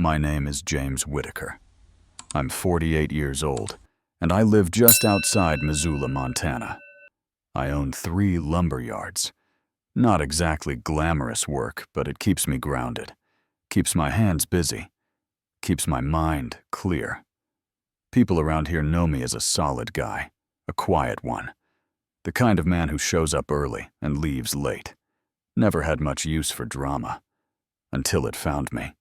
My name is James Whitaker. I'm 48 years old, and I live just outside Missoula, Montana. I own 3 lumber yards. Not exactly glamorous work, but it keeps me grounded, keeps my hands busy, keeps my mind clear. People around here know me as a solid guy, a quiet one, the kind of man who shows up early and leaves late. Never had much use for drama, until it found me.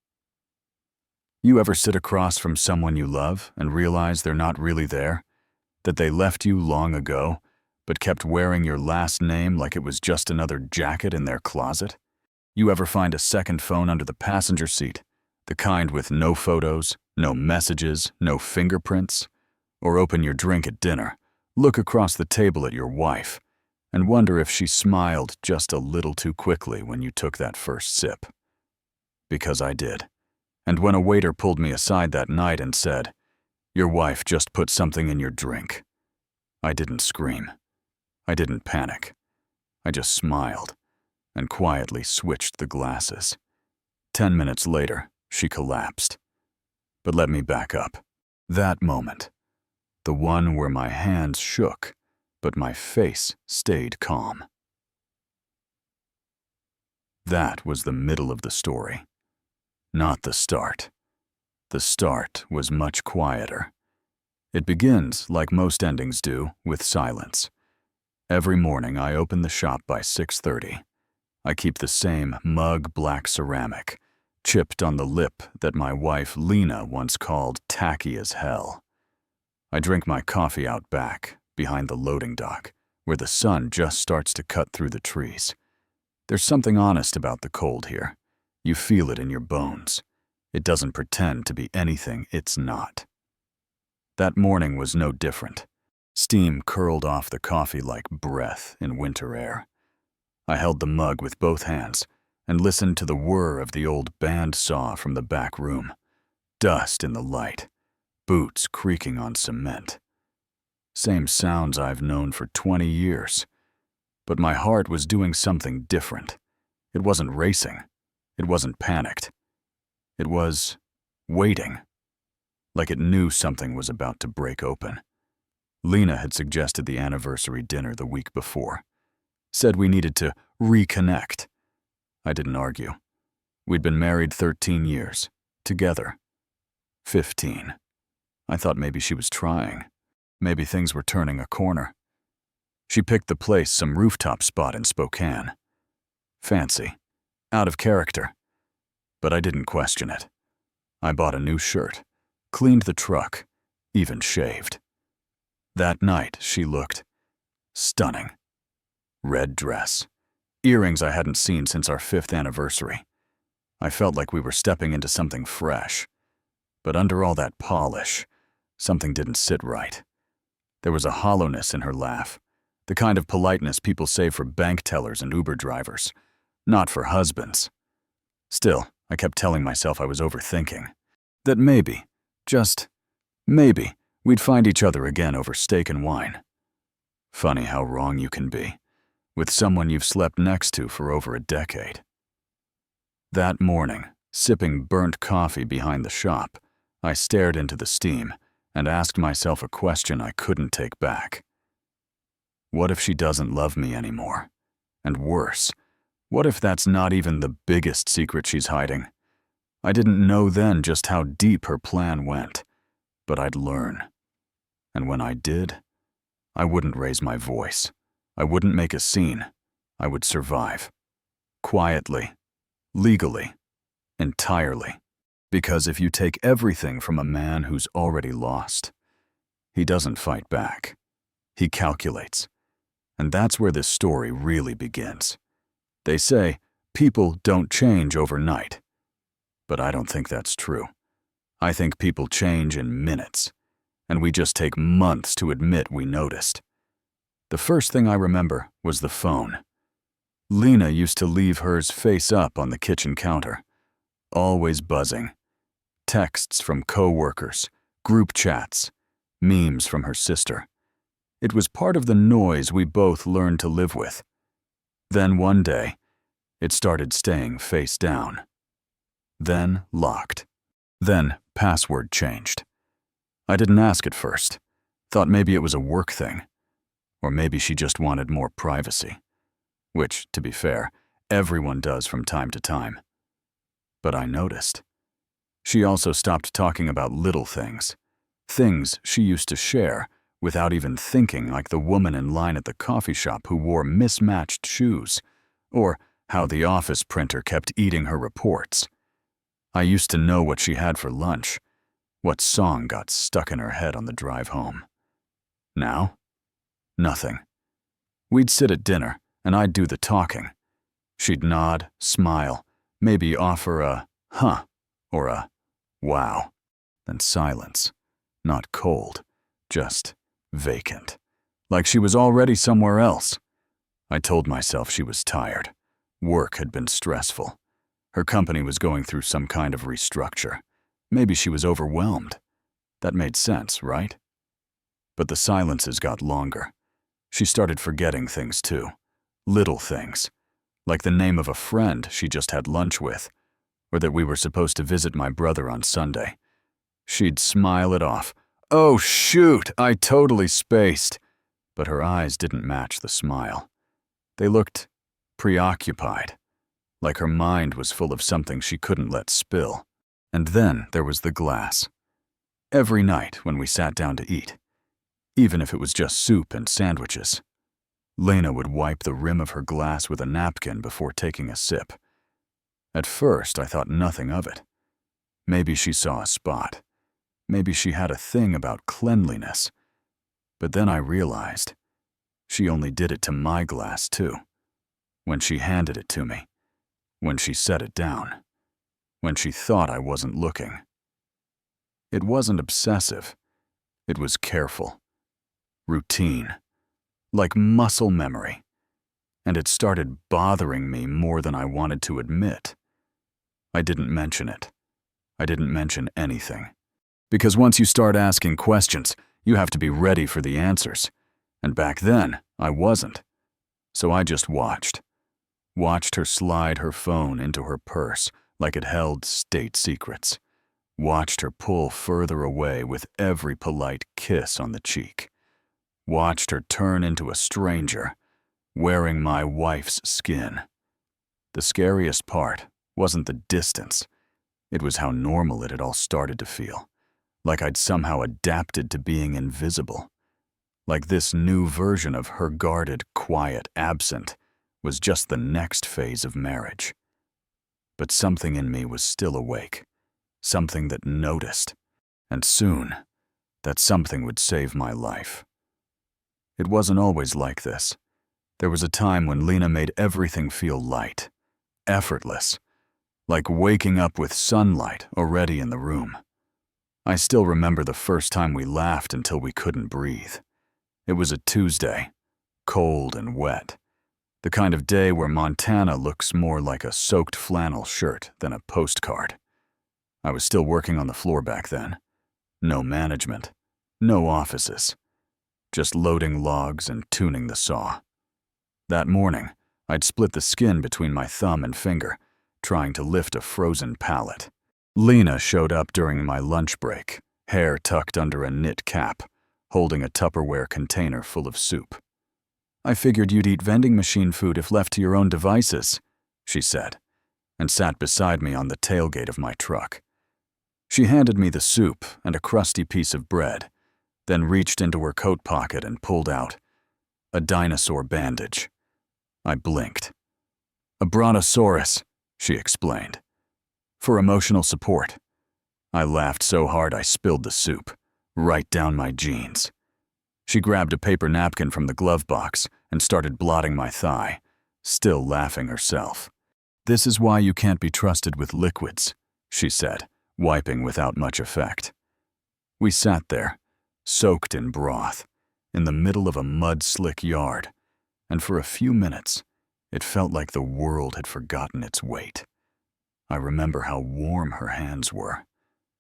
You ever sit across from someone you love and realize they're not really there? That they left you long ago, but kept wearing your last name like it was just another jacket in their closet? You ever find a second phone under the passenger seat, the kind with no photos, no messages, no fingerprints? Or open your drink at dinner, look across the table at your wife, and wonder if she smiled just a little too quickly when you took that first sip? Because I did. And when a waiter pulled me aside that night and said, "Your wife just put something in your drink," I didn't scream. I didn't panic. I just smiled and quietly switched the glasses. 10 minutes later, she collapsed. But let me back up. That moment, the one where my hands shook, but my face stayed calm. That was the middle of the story, not the start. The start was much quieter. It begins, like most endings do, with silence. Every morning I open the shop by 6:30. I keep the same mug black ceramic, chipped on the lip that my wife Lena once called tacky as hell. I drink my coffee out back, behind the loading dock, where the sun just starts to cut through the trees. There's something honest about the cold here. You feel it in your bones. It doesn't pretend to be anything it's not. That morning was no different. Steam curled off the coffee like breath in winter air. I held the mug with both hands and listened to the whir of the old band saw from the back room. Dust in the light, boots creaking on cement. Same sounds I've known for 20 years. But my heart was doing something different. It wasn't racing. It wasn't panicked. It was waiting, like it knew something was about to break open. Lena had suggested the anniversary dinner the week before, said we needed to reconnect. I didn't argue. We'd been married 13 years, together 15. I thought maybe she was trying. Maybe things were turning a corner. She picked the place, some rooftop spot in Spokane. Fancy, out of character. But I didn't question it. I bought a new shirt, cleaned the truck, even shaved. That night, she looked stunning. Red dress, earrings I hadn't seen since our 5th anniversary. I felt like we were stepping into something fresh. But under all that polish, something didn't sit right. There was a hollowness in her laugh, the kind of politeness people save for bank tellers and Uber drivers, not for husbands. Still, I kept telling myself I was overthinking, that maybe, just maybe, we'd find each other again over steak and wine. Funny how wrong you can be, with someone you've slept next to for over a decade. That morning, sipping burnt coffee behind the shop, I stared into the steam and asked myself a question I couldn't take back. What if she doesn't love me anymore? And worse, what if that's not even the biggest secret she's hiding? I didn't know then just how deep her plan went, but I'd learn. And when I did, I wouldn't raise my voice. I wouldn't make a scene. I would survive. Quietly. Legally. Entirely. Because if you take everything from a man who's already lost, he doesn't fight back. He calculates. And that's where this story really begins. They say people don't change overnight. But I don't think that's true. I think people change in minutes, and we just take months to admit we noticed. The first thing I remember was the phone. Lena used to leave hers face up on the kitchen counter, always buzzing. Texts from coworkers, group chats, memes from her sister. It was part of the noise we both learned to live with. Then one day, it started staying face down. Then locked. Then, password changed. I didn't ask at first. Thought maybe it was a work thing. Or maybe she just wanted more privacy. Which, to be fair, everyone does from time to time. But I noticed. She also stopped talking about little things. Things she used to share without even thinking, like the woman in line at the coffee shop who wore mismatched shoes, or how the office printer kept eating her reports. I used to know what she had for lunch, what song got stuck in her head on the drive home. Now? Nothing. We'd sit at dinner, and I'd do the talking. She'd nod, smile, maybe offer a huh or a wow, then silence. Not cold, just vacant. Like she was already somewhere else. I told myself she was tired. Work had been stressful. Her company was going through some kind of restructure. Maybe she was overwhelmed. That made sense, right? But the silences got longer. She started forgetting things too. Little things. Like the name of a friend she just had lunch with, or that we were supposed to visit my brother on Sunday. She'd smile it off. Oh shoot, I totally spaced. But her eyes didn't match the smile. They looked preoccupied, like her mind was full of something she couldn't let spill. And then there was the glass. Every night when we sat down to eat, even if it was just soup and sandwiches, Lena would wipe the rim of her glass with a napkin before taking a sip. At first, I thought nothing of it. Maybe she saw a spot. Maybe she had a thing about cleanliness. But then I realized she only did it to my glass too. When she handed it to me. When she set it down. When she thought I wasn't looking. It wasn't obsessive. It was careful. Routine. Like muscle memory. And it started bothering me more than I wanted to admit. I didn't mention it. I didn't mention anything. Because once you start asking questions, you have to be ready for the answers. And back then, I wasn't. So I just watched. Watched her slide her phone into her purse like it held state secrets. Watched her pull further away with every polite kiss on the cheek. Watched her turn into a stranger, wearing my wife's skin. The scariest part wasn't the distance. It was how normal it had all started to feel. Like I'd somehow adapted to being invisible. Like this new version of her guarded, quiet, absent was just the next phase of marriage. But something in me was still awake. Something that noticed. And soon, that something would save my life. It wasn't always like this. There was a time when Lena made everything feel light, effortless, like waking up with sunlight already in the room. I still remember the first time we laughed until we couldn't breathe. It was a Tuesday, cold and wet. The kind of day where Montana looks more like a soaked flannel shirt than a postcard. I was still working on the floor back then. No management, no offices. Just loading logs and tuning the saw. That morning, I'd split the skin between my thumb and finger, trying to lift a frozen pallet. Lena showed up during my lunch break, hair tucked under a knit cap, holding a Tupperware container full of soup. I figured you'd eat vending machine food if left to your own devices, she said, and sat beside me on the tailgate of my truck. She handed me the soup and a crusty piece of bread, then reached into her coat pocket and pulled out a dinosaur bandage. I blinked. A brontosaurus, she explained. For emotional support. I laughed so hard I spilled the soup, right down my jeans. She grabbed a paper napkin from the glove box and started blotting my thigh, still laughing herself. This is why you can't be trusted with liquids, she said, wiping without much effect. We sat there, soaked in broth, in the middle of a mud-slick yard, and for a few minutes, it felt like the world had forgotten its weight. I remember how warm her hands were,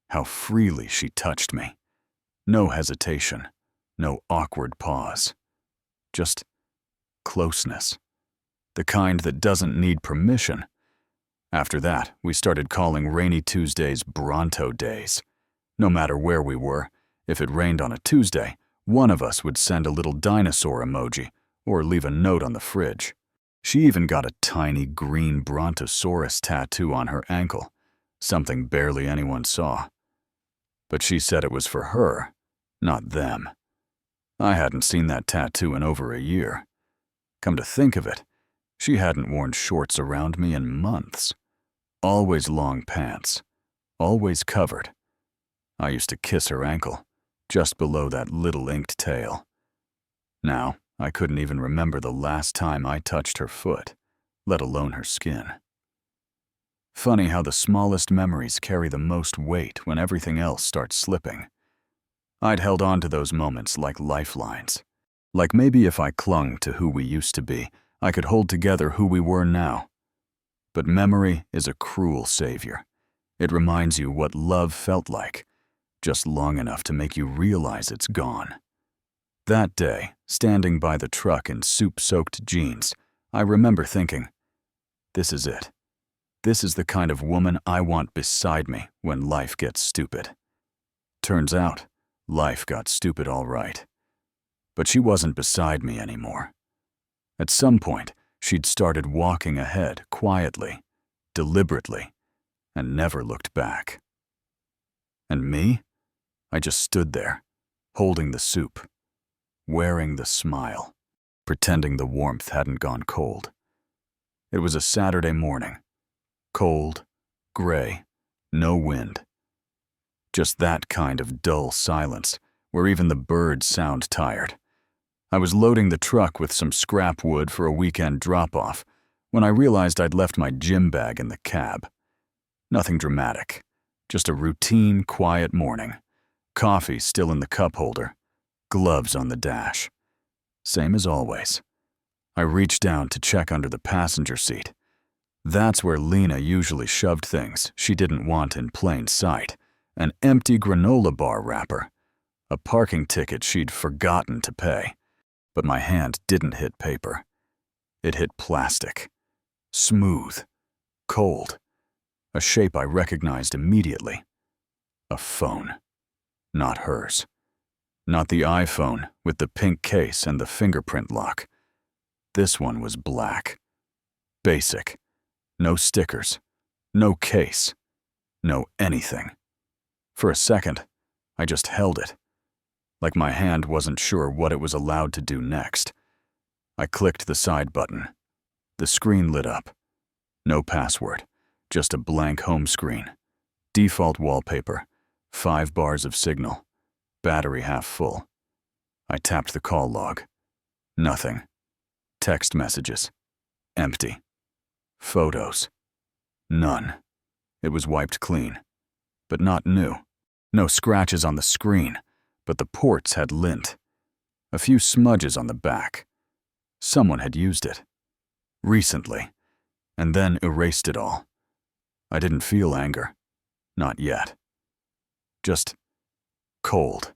how freely she touched me. No hesitation, no awkward pause. Just closeness. The kind that doesn't need permission, After that, we started calling rainy Tuesdays Bronto days. No matter where we were, if it rained on a Tuesday, one of us would send a little dinosaur emoji or leave a note on the fridge. She even got a tiny green brontosaurus tattoo on her ankle, something barely anyone saw. But she said it was for her, not them. I hadn't seen that tattoo in over a year. Come to think of it, she hadn't worn shorts around me in months. Always long pants, always covered. I used to kiss her ankle, just below that little inked tail. Now, I couldn't even remember the last time I touched her foot, let alone her skin. Funny how the smallest memories carry the most weight when everything else starts slipping. I'd held on to those moments like lifelines. Like maybe if I clung to who we used to be, I could hold together who we were now. But memory is a cruel savior. It reminds you what love felt like, just long enough to make you realize it's gone. That day, standing by the truck in soup-soaked jeans, I remember thinking, this is it. This is the kind of woman I want beside me when life gets stupid. Turns out, life got stupid all right. But she wasn't beside me anymore. At some point, she'd started walking ahead quietly, deliberately, and never looked back. And me? I just stood there, holding the soup, wearing the smile, pretending the warmth hadn't gone cold. It was a Saturday morning. Cold, gray, no wind. Just that kind of dull silence where even the birds sound tired. I was loading the truck with some scrap wood for a weekend drop-off when I realized I'd left my gym bag in the cab. Nothing dramatic, just a routine, quiet morning. Coffee still in the cup holder, gloves on the dash. Same as always. I reached down to check under the passenger seat. That's where Lena usually shoved things she didn't want in plain sight. An empty granola bar wrapper, a parking ticket she'd forgotten to pay. But my hand didn't hit paper. It hit plastic. Smooth. Cold. A shape I recognized immediately. A phone. Not hers. Not the iPhone with the pink case and the fingerprint lock. This one was black. Basic. No stickers. No case. No anything. For a second, I just held it. Like my hand wasn't sure what it was allowed to do next. I clicked the side button. The screen lit up. No password, just a blank home screen. Default wallpaper, 5 bars of signal, battery half full. I tapped the call log. Nothing. Text messages. Empty. Photos. None. It was wiped clean, but not new. No scratches on the screen, but the ports had lint. A few smudges on the back. Someone had used it. Recently. And then erased it all. I didn't feel anger. Not yet. Just cold.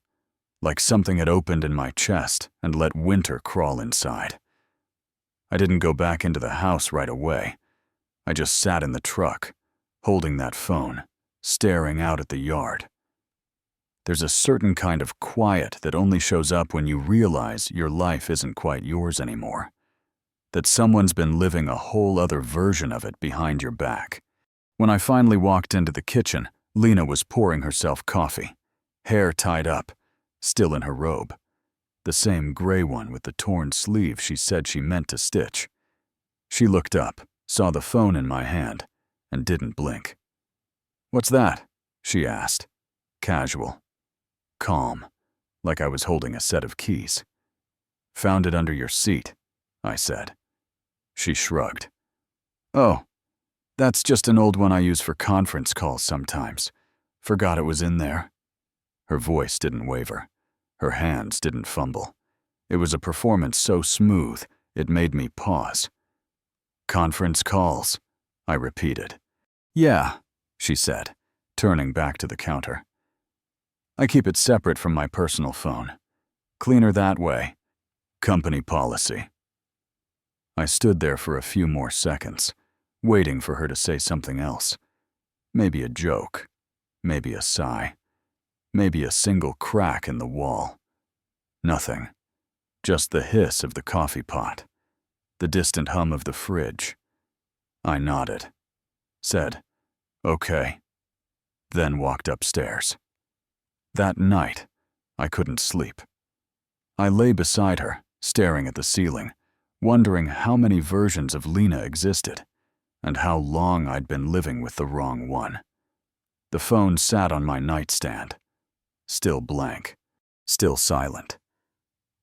Like something had opened in my chest and let winter crawl inside. I didn't go back into the house right away. I just sat in the truck, holding that phone, staring out at the yard. There's a certain kind of quiet that only shows up when you realize your life isn't quite yours anymore. That someone's been living a whole other version of it behind your back. When I finally walked into the kitchen, Lena was pouring herself coffee, hair tied up, still in her robe. The same gray one with the torn sleeve she said she meant to stitch. She looked up, saw the phone in my hand, and didn't blink. "What's that?" she asked. Casual. Calm, like I was holding a set of keys. "Found it under your seat," I said. She shrugged. "Oh, that's just an old one I use for conference calls sometimes. Forgot it was in there." Her voice didn't waver. Her hands didn't fumble. It was a performance so smooth, it made me pause. "Conference calls," I repeated. "Yeah," she said, turning back to the counter. "I keep it separate from my personal phone. Cleaner that way. Company policy." I stood there for a few more seconds, waiting for her to say something else. Maybe a joke, maybe a sigh, maybe a single crack in the wall. Nothing. Just the hiss of the coffee pot, the distant hum of the fridge. I nodded, said, "Okay," then walked upstairs. That night, I couldn't sleep. I lay beside her, staring at the ceiling, wondering how many versions of Lena existed, and how long I'd been living with the wrong one. The phone sat on my nightstand, still blank, still silent.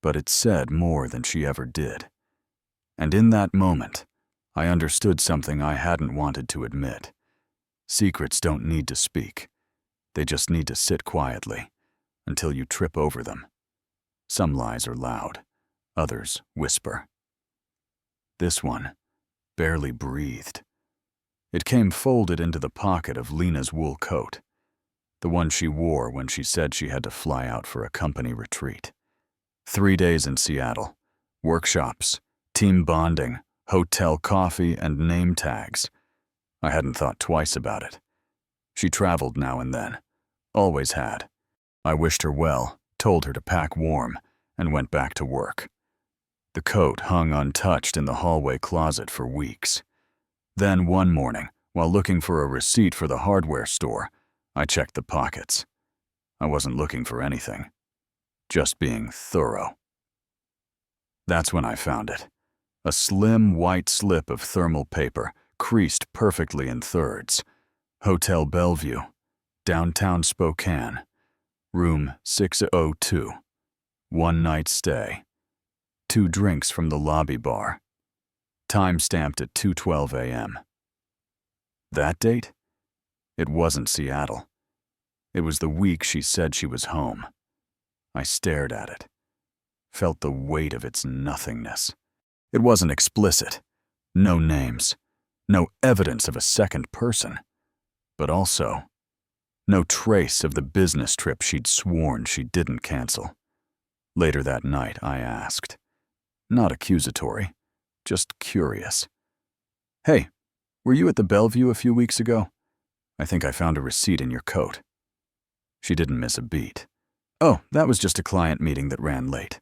But it said more than she ever did. And in that moment, I understood something I hadn't wanted to admit. Secrets don't need to speak. They just need to sit quietly until you trip over them. Some lies are loud, others whisper. This one barely breathed. It came folded into the pocket of Lena's wool coat, the one she wore when she said she had to fly out for a company retreat. 3 days in Seattle, workshops, team bonding, hotel coffee, and name tags. I hadn't thought twice about it. She traveled now and then, always had. I wished her well, told her to pack warm, and went back to work. The coat hung untouched in the hallway closet for weeks. Then one morning, while looking for a receipt for the hardware store, I checked the pockets. I wasn't looking for anything, just being thorough. That's when I found it. A slim white slip of thermal paper, creased perfectly in thirds. Hotel Bellevue, downtown Spokane, room 602. 1 night stay. 2 drinks from the lobby bar. Time stamped at 2:12 a.m. That date? It wasn't Seattle. It was the week she said she was home. I stared at it, felt the weight of its nothingness. It wasn't explicit. No names. No evidence of a second person. But also, no trace of the business trip she'd sworn she didn't cancel. Later that night, I asked. Not accusatory, just curious. "Hey, were you at the Bellevue a few weeks ago? I think I found a receipt in your coat." She didn't miss a beat. "Oh, that was just a client meeting that ran late.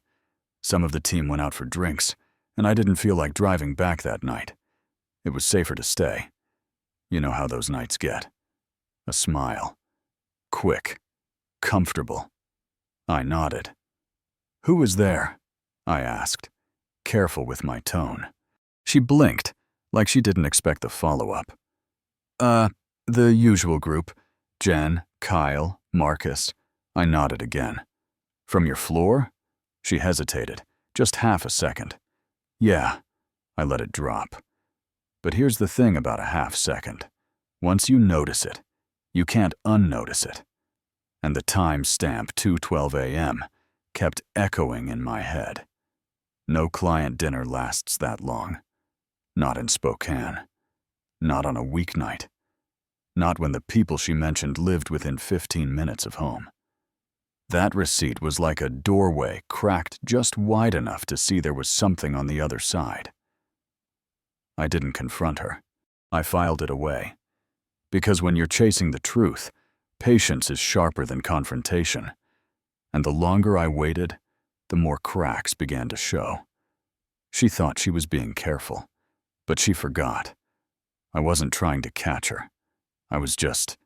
Some of the team went out for drinks, and I didn't feel like driving back that night. It was safer to stay. You know how those nights get." A smile. Quick. Comfortable. I nodded. "Who was there?" I asked, careful with my tone. She blinked, like she didn't expect the follow-up. The usual group. Jen, Kyle, Marcus." I nodded again. "From your floor?" She hesitated, just half a second. "Yeah." I let it drop. But here's the thing about a half second. Once you notice it, you can't unnotice it. And the time stamp 2:12 a.m. kept echoing in my head. No client dinner lasts that long. Not in Spokane. Not on a weeknight. Not when the people she mentioned lived within 15 minutes of home. That receipt was like a doorway cracked just wide enough to see there was something on the other side. I didn't confront her. I filed it away. Because when you're chasing the truth, patience is sharper than confrontation. And the longer I waited, the more cracks began to show. She thought she was being careful, but she forgot. I wasn't trying to catch her. I was just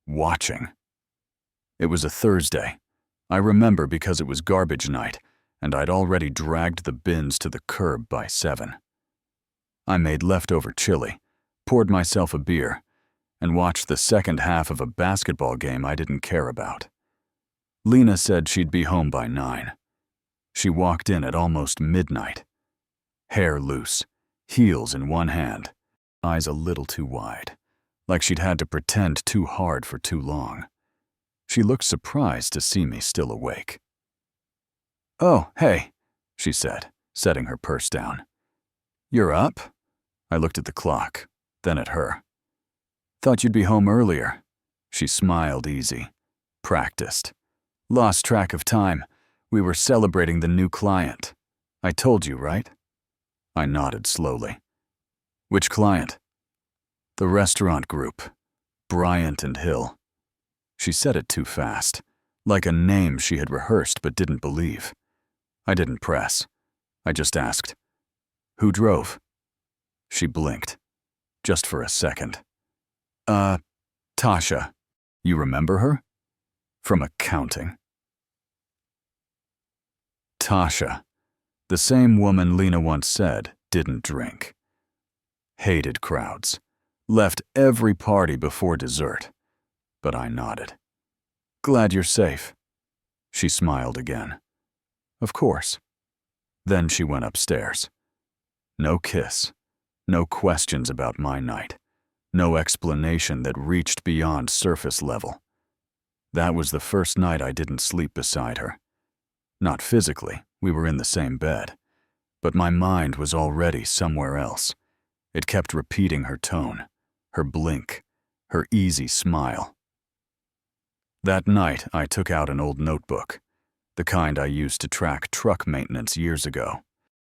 watching. It was a Thursday. I remember because it was garbage night, and I'd already dragged the bins to the curb by 7. I made leftover chili, poured myself a beer, and watched the second half of a basketball game I didn't care about. Lena said she'd be home by 9. She walked in at almost midnight. Hair loose, heels in one hand, eyes a little too wide, like she'd had to pretend too hard for too long. She looked surprised to see me still awake. "Oh, hey," she said, setting her purse down. "You're up?" I looked at the clock, then at her. "Thought you'd be home earlier." She smiled easy, practiced. "Lost track of time. We were celebrating the new client. I told you, right?" I nodded slowly. "Which client?" The restaurant group, Bryant and Hill. She said it too fast, like a name she had rehearsed but didn't believe. I didn't press. I just asked, "Who drove?" She blinked, just for a second. Tasha. You remember her? From accounting. Tasha, the same woman Lena once said didn't drink. Hated crowds. Left every party before dessert. But I nodded. "Glad you're safe." She smiled again. "Of course." Then she went upstairs. No kiss. No questions about my night. No explanation that reached beyond surface level. That was the first night I didn't sleep beside her. Not physically, we were in the same bed. But my mind was already somewhere else. It kept repeating her tone, her blink, her easy smile. That night, I took out an old notebook, the kind I used to track truck maintenance years ago,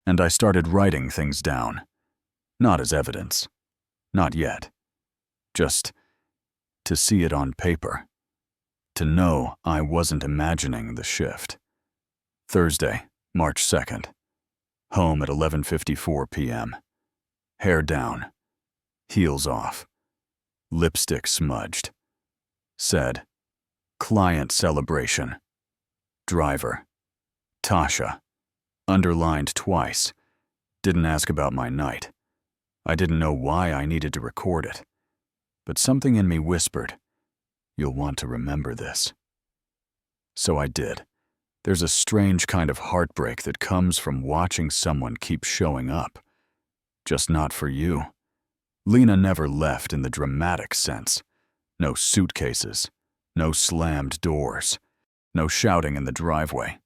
and I started writing things down. Not as evidence. Not yet. Just to see it on paper. To know I wasn't imagining the shift. Thursday, March 2nd. Home at 11:54 p.m. Hair down. Heels off. Lipstick smudged. Said, "Client celebration." Driver. Tasha. Underlined twice. Didn't ask about my night. I didn't know why I needed to record it. But something in me whispered, "You'll want to remember this." So I did. There's a strange kind of heartbreak that comes from watching someone keep showing up. Just not for you. Lena never left in the dramatic sense. No suitcases. No slammed doors. No shouting in the driveway.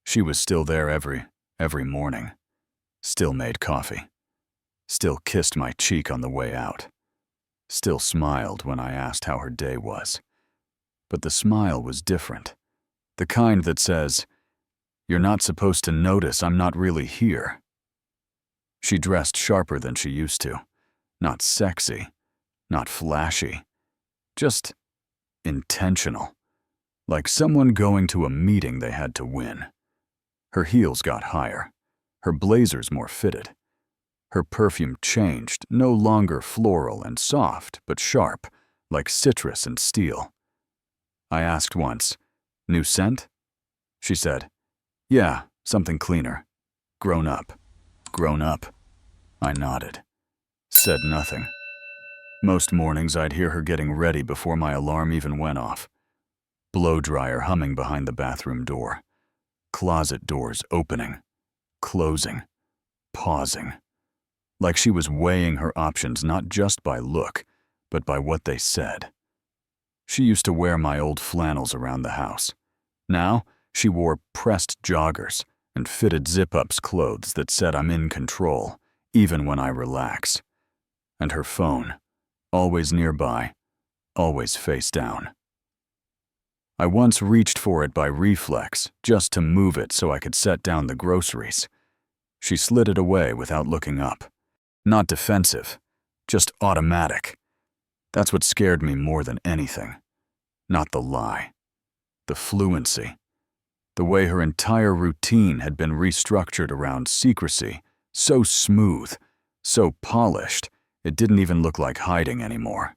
She was still there every morning. Still made coffee. Still kissed my cheek on the way out. Still smiled when I asked how her day was. But the smile was different. The kind that says, "You're not supposed to notice I'm not really here." She dressed sharper than she used to. Not sexy. Not flashy. Just intentional. Like someone going to a meeting they had to win. Her heels got higher. Her blazers more fitted. Her perfume changed, no longer floral and soft, but sharp, like citrus and steel. I asked once, "New scent?" She said, "Yeah, something cleaner. Grown up." Grown up. I nodded. Said nothing. Most mornings I'd hear her getting ready before my alarm even went off. Blow dryer humming behind the bathroom door. Closet doors opening, closing, pausing. Like she was weighing her options not just by look, but by what they said. She used to wear my old flannels around the house. Now, she wore pressed joggers and fitted zip-ups clothes that said I'm in control, even when I relax. And her phone, always nearby, always face down. I once reached for it by reflex, just to move it so I could set down the groceries. She slid it away without looking up. Not defensive, just automatic. That's what scared me more than anything. Not the lie. The fluency. The way her entire routine had been restructured around secrecy, so smooth, so polished, it didn't even look like hiding anymore.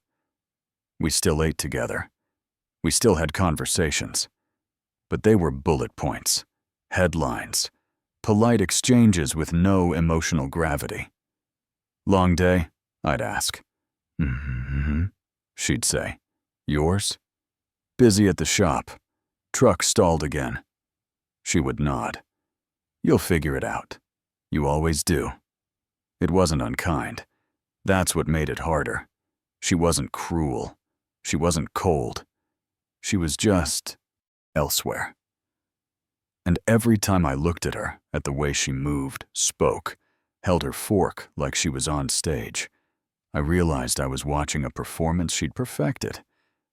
We still ate together. We still had conversations. But they were bullet points, headlines, polite exchanges with no emotional gravity. "Long day?" I'd ask. "Mm-hmm," she'd say. "Yours?" "Busy at the shop. Truck stalled again." She would nod. "You'll figure it out. You always do." It wasn't unkind. That's what made it harder. She wasn't cruel. She wasn't cold. She was just elsewhere. And every time I looked at her, at the way she moved, spoke, held her fork like she was on stage, I realized I was watching a performance she'd perfected.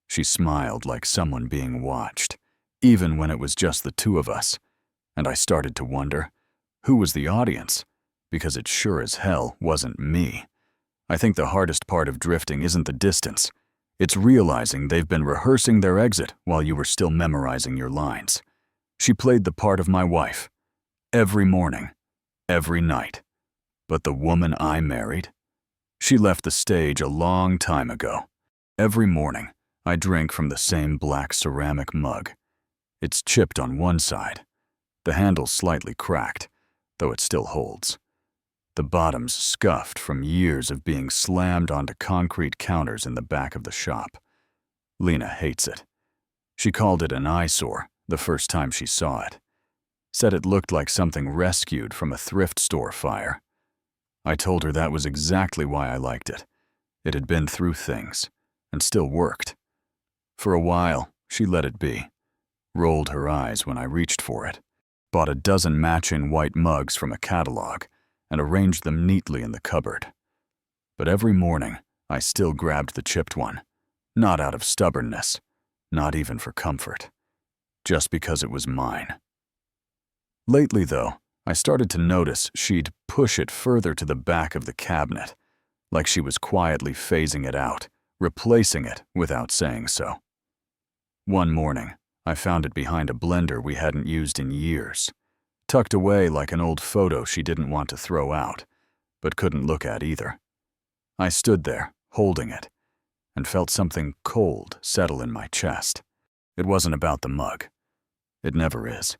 She smiled like someone being watched, even when it was just the two of us. And I started to wonder, who was the audience? Because it sure as hell wasn't me. I think the hardest part of drifting isn't the distance. It's realizing they've been rehearsing their exit while you were still memorizing your lines. She played the part of my wife. Every morning. Every night. But the woman I married? She left the stage a long time ago. Every morning, I drink from the same black ceramic mug. It's chipped on one side. The handle's slightly cracked, though it still holds. The bottom's scuffed from years of being slammed onto concrete counters in the back of the shop. Lena hates it. She called it an eyesore the first time she saw it. Said it looked like something rescued from a thrift store fire. I told her that was exactly why I liked it. It had been through things, and still worked. For a while, she let it be. Rolled her eyes when I reached for it. Bought a dozen matching white mugs from a catalog and arranged them neatly in the cupboard. But every morning, I still grabbed the chipped one. Not out of stubbornness, not even for comfort. Just because it was mine. Lately, though, I started to notice she'd push it further to the back of the cabinet, like she was quietly phasing it out, replacing it without saying so. One morning, I found it behind a blender we hadn't used in years, tucked away like an old photo she didn't want to throw out, but couldn't look at either. I stood there, holding it, and felt something cold settle in my chest. It wasn't about the mug. It never is.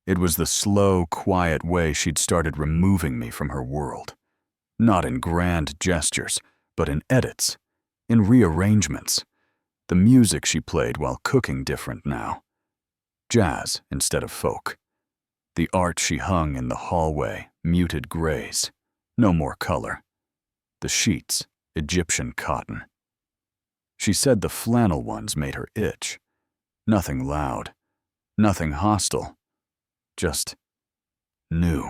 It was the slow, quiet way she'd started removing me from her world. Not in grand gestures, but in edits, in rearrangements. The music she played while cooking different now. Jazz instead of folk. The art she hung in the hallway, muted grays. No more color. The sheets, Egyptian cotton. She said the flannel ones made her itch. Nothing loud. Nothing hostile. Just new.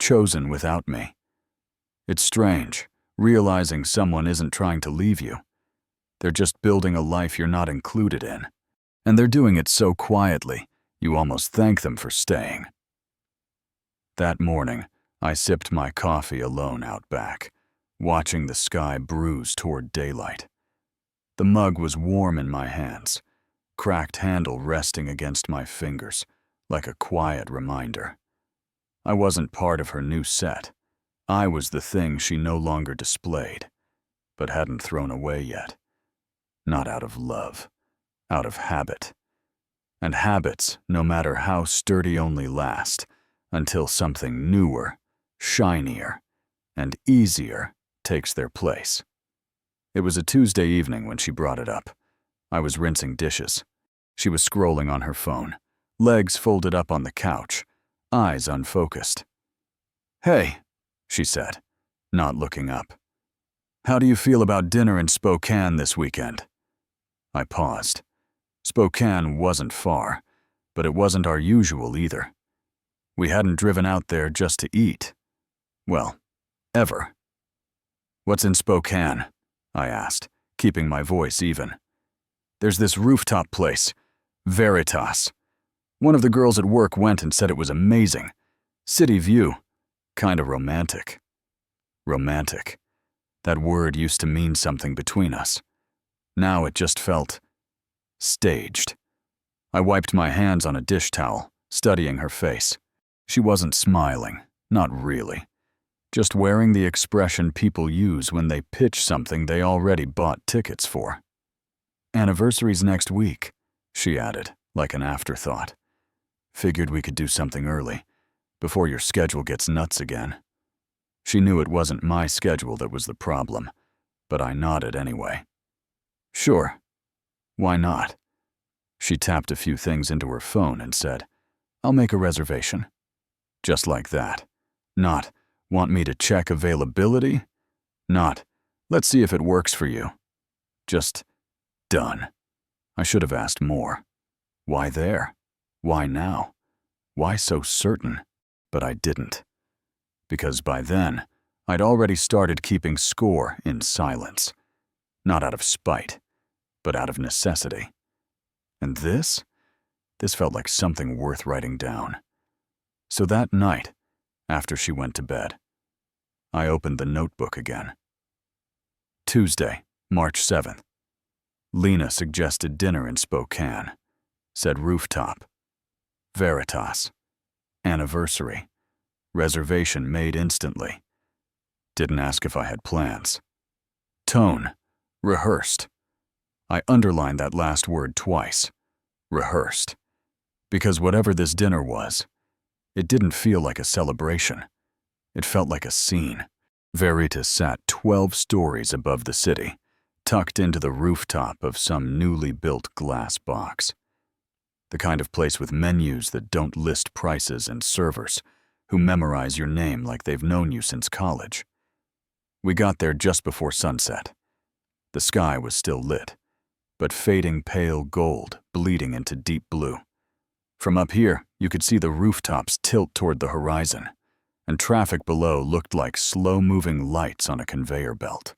Chosen without me. It's strange, realizing someone isn't trying to leave you. They're just building a life you're not included in. And they're doing it so quietly, you almost thank them for staying. That morning, I sipped my coffee alone out back, watching the sky bruise toward daylight. The mug was warm in my hands, cracked handle resting against my fingers, like a quiet reminder. I wasn't part of her new set. I was the thing she no longer displayed, but hadn't thrown away yet. Not out of love, out of habit. And habits, no matter how sturdy, only last until something newer, shinier, and easier takes their place. It was a Tuesday evening when she brought it up. I was rinsing dishes. She was scrolling on her phone, legs folded up on the couch, eyes unfocused. "Hey," she said, not looking up. "How do you feel about dinner in Spokane this weekend?" I paused. Spokane wasn't far, but it wasn't our usual either. We hadn't driven out there just to eat. Well, ever. "What's in Spokane?" I asked, keeping my voice even. "There's this rooftop place, Veritas. One of the girls at work went and said it was amazing. City view. Kinda romantic." Romantic. That word used to mean something between us. Now it just felt staged. I wiped my hands on a dish towel, studying her face. She wasn't smiling, not really. Just wearing the expression people use when they pitch something they already bought tickets for. "Anniversary's next week," she added, like an afterthought. "Figured we could do something early, before your schedule gets nuts again." She knew it wasn't my schedule that was the problem, but I nodded anyway. "Sure. Why not?" She tapped a few things into her phone and said, "I'll make a reservation." Just like that. Not, "Want me to check availability?" Not, "Let's see if it works for you." Just, done. I should have asked more. Why there? Why now? Why so certain? But I didn't. Because by then, I'd already started keeping score in silence. Not out of spite, but out of necessity. And this felt like something worth writing down. So that night, after she went to bed, I opened the notebook again. Tuesday, March 7th. Lena suggested dinner in Spokane. Said rooftop. Veritas. Anniversary. Reservation made instantly. Didn't ask if I had plans. Tone. Rehearsed. I underlined that last word twice. Rehearsed. Because whatever this dinner was, it didn't feel like a celebration. It felt like a scene. Veritas sat 12 stories above the city, tucked into the rooftop of some newly built glass box. The kind of place with menus that don't list prices and servers who memorize your name like they've known you since college. We got there just before sunset. The sky was still lit, but fading pale gold bleeding into deep blue. From up here, you could see the rooftops tilt toward the horizon, and traffic below looked like slow-moving lights on a conveyor belt.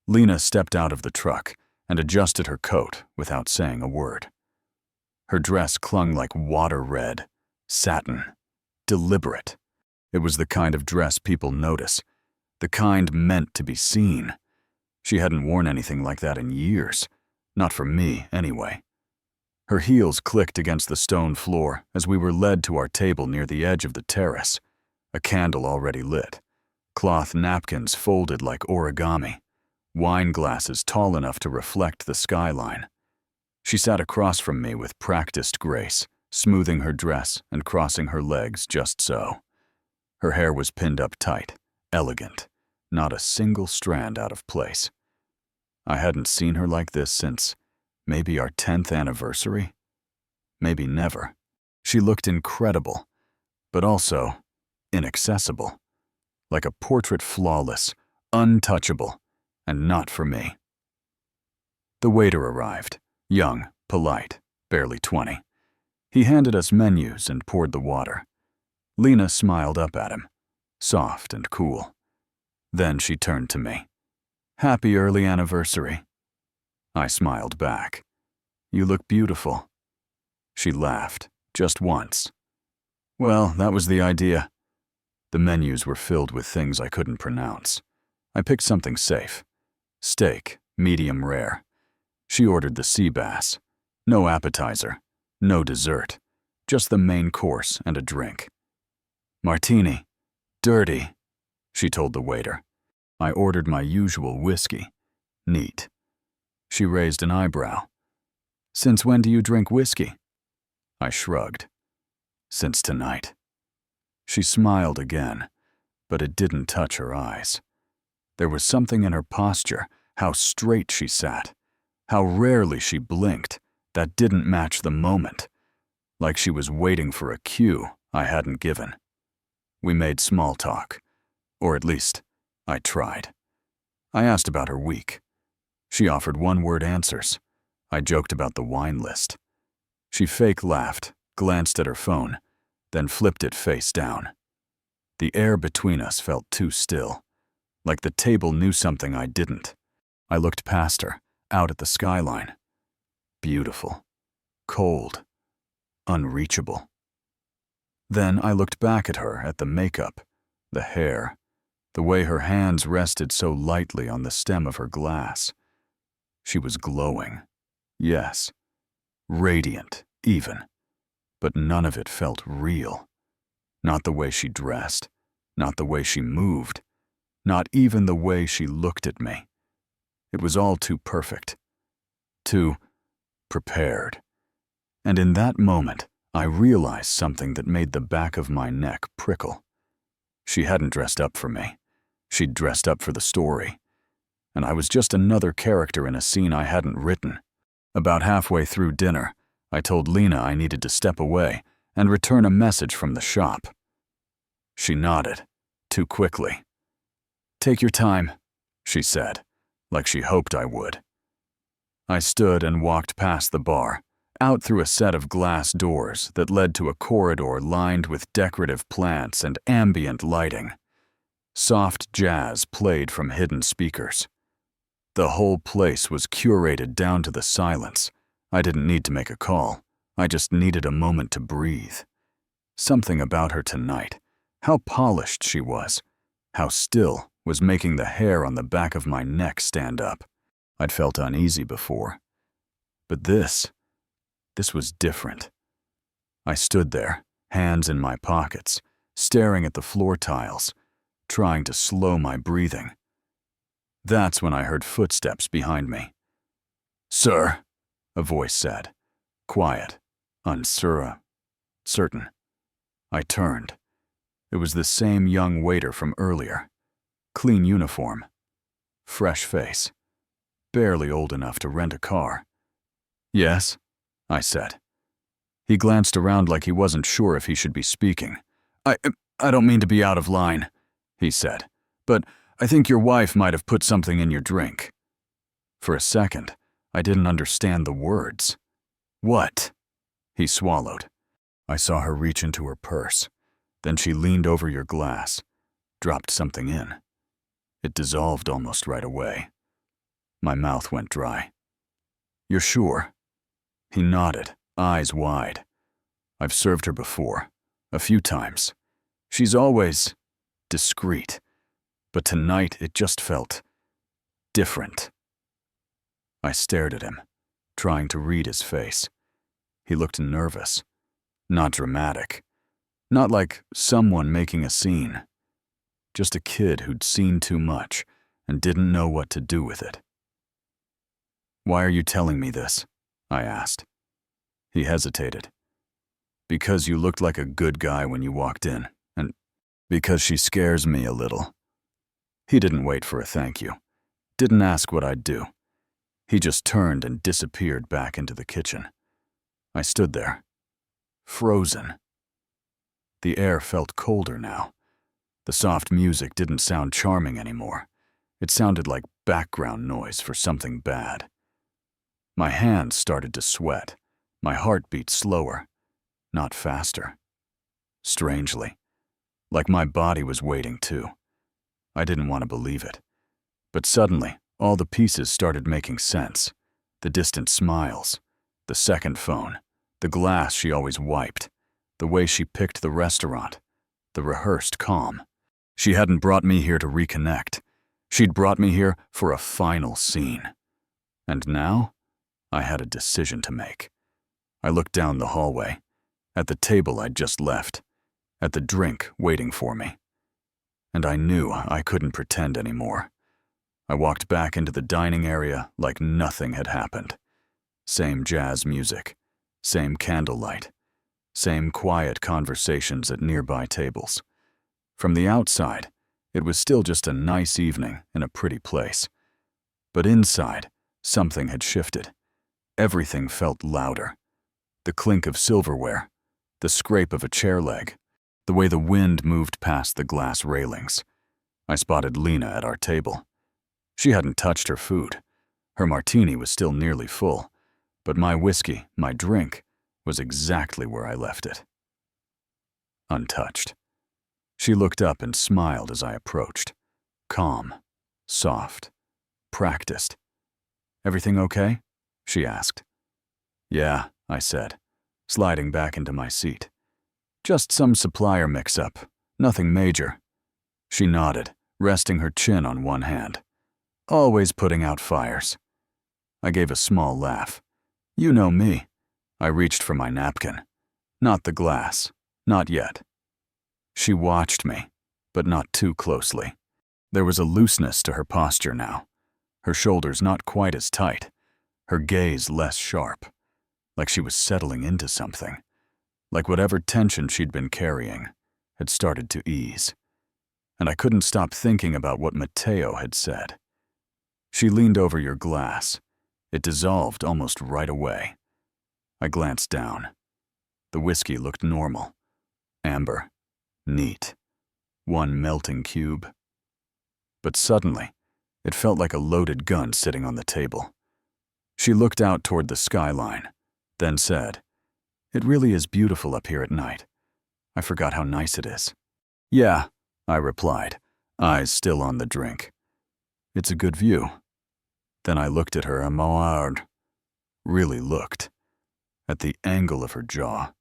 Lena stepped out of the truck and adjusted her coat without saying a word. Her dress clung like water red, satin, deliberate. It was the kind of dress people notice, the kind meant to be seen. She hadn't worn anything like that in years, not for me anyway. Her heels clicked against the stone floor as we were led to our table near the edge of the terrace, a candle already lit, cloth napkins folded like origami, wine glasses tall enough to reflect the skyline. She sat across from me with practiced grace, smoothing her dress and crossing her legs just so. Her hair was pinned up tight, elegant, not a single strand out of place. I hadn't seen her like this since maybe our 10th anniversary? Maybe never. She looked incredible, but also inaccessible, like a portrait flawless, untouchable, and not for me. The waiter arrived. Young, polite, barely 20. He handed us menus and poured the water. Lena smiled up at him, soft and cool. Then she turned to me. "Happy early anniversary." I smiled back. "You look beautiful." She laughed, just once. Well, that was the idea. The menus were filled with things I couldn't pronounce. I picked something safe. Steak, medium rare. She ordered the sea bass. No appetizer, no dessert, just the main course and a drink. "Martini. Dirty," she told the waiter. I ordered my usual whiskey. Neat. She raised an eyebrow. "Since when do you drink whiskey?" I shrugged. "Since tonight." She smiled again, but it didn't touch her eyes. There was something in her posture, how straight she sat, how rarely she blinked, that didn't match the moment, like she was waiting for a cue I hadn't given. We made small talk, or at least, I tried. I asked about her week. She offered one-word answers. I joked about the wine list. She fake laughed, glanced at her phone, then flipped it face down. The air between us felt too still, like the table knew something I didn't. I looked past her, out at the skyline. Beautiful, cold, unreachable. Then I looked back at her, at the makeup, the hair, the way her hands rested so lightly on the stem of her glass. She was glowing, yes, radiant even, but none of it felt real. Not the way she dressed, not the way she moved, not even the way she looked at me. It was all too perfect, too prepared. And in that moment, I realized something that made the back of my neck prickle. She hadn't dressed up for me. She'd dressed up for the story. And I was just another character in a scene I hadn't written. About halfway through dinner, I told Lena I needed to step away and return a message from the shop. She nodded, too quickly. "Take your time," she said, like she hoped I would. I stood and walked past the bar, out through a set of glass doors that led to a corridor lined with decorative plants and ambient lighting. Soft jazz played from hidden speakers. The whole place was curated down to the silence. I didn't need to make a call. I just needed a moment to breathe. Something about her tonight, how polished she was, how still was making the hair on the back of my neck stand up. I'd felt uneasy before. But this was different. I stood there, hands in my pockets, staring at the floor tiles, trying to slow my breathing. That's when I heard footsteps behind me. "Sir," a voice said, quiet, certain. I turned. It was the same young waiter from earlier. Clean uniform, fresh face, barely old enough to rent a car. "Yes," I said. He glanced around like he wasn't sure if he should be speaking. I don't mean to be out of line," he said, "but I think your wife might have put something in your drink." For a second, I didn't understand the words. "What?" He swallowed. "I saw her reach into her purse. Then she leaned over your glass, dropped something in. It dissolved almost right away." My mouth went dry. "You're sure?" He nodded, eyes wide. "I've served her before, a few times. She's always discreet, but tonight it just felt different." I stared at him, trying to read his face. He looked nervous, not dramatic, not like someone making a scene. Just a kid who'd seen too much and didn't know what to do with it. "Why are you telling me this?" I asked. He hesitated. "Because you looked like a good guy when you walked in, and because she scares me a little." He didn't wait for a thank you, didn't ask what I'd do. He just turned and disappeared back into the kitchen. I stood there, frozen. The air felt colder now. The soft music didn't sound charming anymore. It sounded like background noise for something bad. My hands started to sweat. My heart beat slower, not faster. Strangely, like my body was waiting too. I didn't want to believe it. But suddenly, all the pieces started making sense. The distant smiles, the second phone, the glass she always wiped, the way she picked the restaurant, the rehearsed calm. She hadn't brought me here to reconnect. She'd brought me here for a final scene. And now, I had a decision to make. I looked down the hallway, at the table I'd just left, at the drink waiting for me. And I knew I couldn't pretend anymore. I walked back into the dining area like nothing had happened. Same jazz music, same candlelight, same quiet conversations at nearby tables. From the outside, it was still just a nice evening in a pretty place. But inside, something had shifted. Everything felt louder. The clink of silverware, the scrape of a chair leg, the way the wind moved past the glass railings. I spotted Lena at our table. She hadn't touched her food. Her martini was still nearly full, but my whiskey, my drink, was exactly where I left it. Untouched. She looked up and smiled as I approached. Calm, soft, practiced. "Everything okay?" she asked. "Yeah," I said, sliding back into my seat. "Just some supplier mix-up, nothing major." She nodded, resting her chin on one hand. "Always putting out fires." I gave a small laugh. "You know me." I reached for my napkin. "Not the glass, not yet." She watched me, but not too closely. There was a looseness to her posture now. Her shoulders not quite as tight, her gaze less sharp, like she was settling into something, like whatever tension she'd been carrying had started to ease. And I couldn't stop thinking about what Mateo had said. She leaned over your glass. It dissolved almost right away. I glanced down. The whiskey looked normal. Amber. Neat. One melting cube. But suddenly, it felt like a loaded gun sitting on the table. She looked out toward the skyline, then said, "It really is beautiful up here at night. I forgot how nice it is." "Yeah," I replied, eyes still on the drink. "It's a good view." Then I looked at her hard. Really looked. At the angle of her jaw.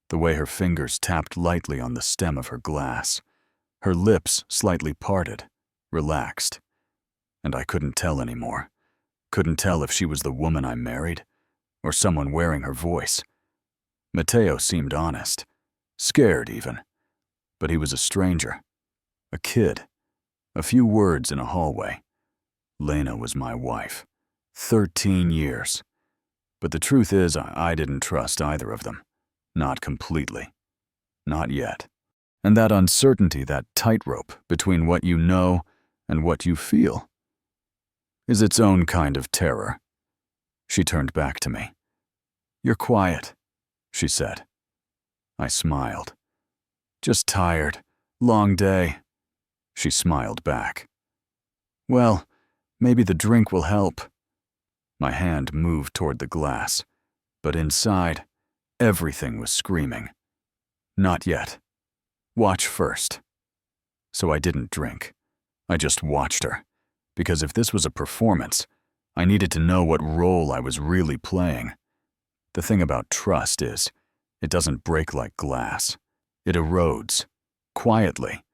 The way her fingers tapped lightly on the stem of her glass. Her lips slightly parted, relaxed. And I couldn't tell anymore. Couldn't tell if she was the woman I married, or someone wearing her voice. Matteo seemed honest, scared even. But he was a stranger, a kid, a few words in a hallway. Lena was my wife. 13 years. But the truth is, I didn't trust either of them. Not completely. Not yet. And that uncertainty, that tightrope between what you know and what you feel, is its own kind of terror. She turned back to me. "You're quiet," she said. I smiled. "Just tired. Long day." She smiled back. "Well, maybe the drink will help." My hand moved toward the glass, but inside, everything was screaming. "Not yet. Watch first." So I didn't drink. I just watched her, because if this was a performance, I needed to know what role I was really playing. The thing about trust is, it doesn't break like glass. It erodes, quietly,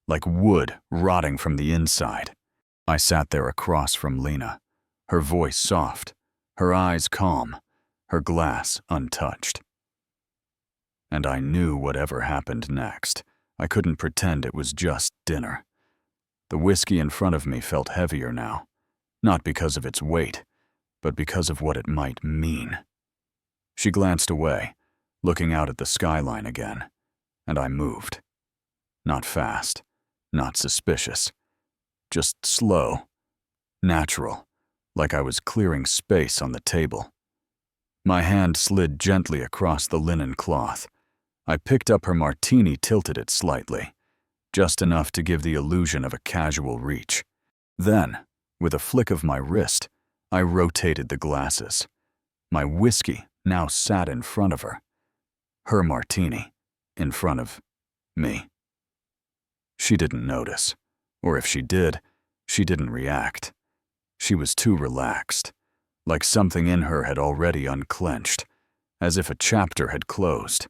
like wood rotting from the inside. I sat there across from Lena, her voice soft, her eyes calm, her glass untouched. And I knew whatever happened next, I couldn't pretend it was just dinner. The whiskey in front of me felt heavier now, not because of its weight, but because of what it might mean. She glanced away, looking out at the skyline again, and I moved. Not fast, not suspicious, just slow, natural, like I was clearing space on the table. My hand slid gently across the linen cloth. I picked up her martini, tilted it slightly, just enough to give the illusion of a casual reach. Then, with a flick of my wrist, I rotated the glasses. My whiskey now sat in front of her. Her martini, in front of me. She didn't notice, or if she did, she didn't react. She was too relaxed, like something in her had already unclenched, as if a chapter had closed.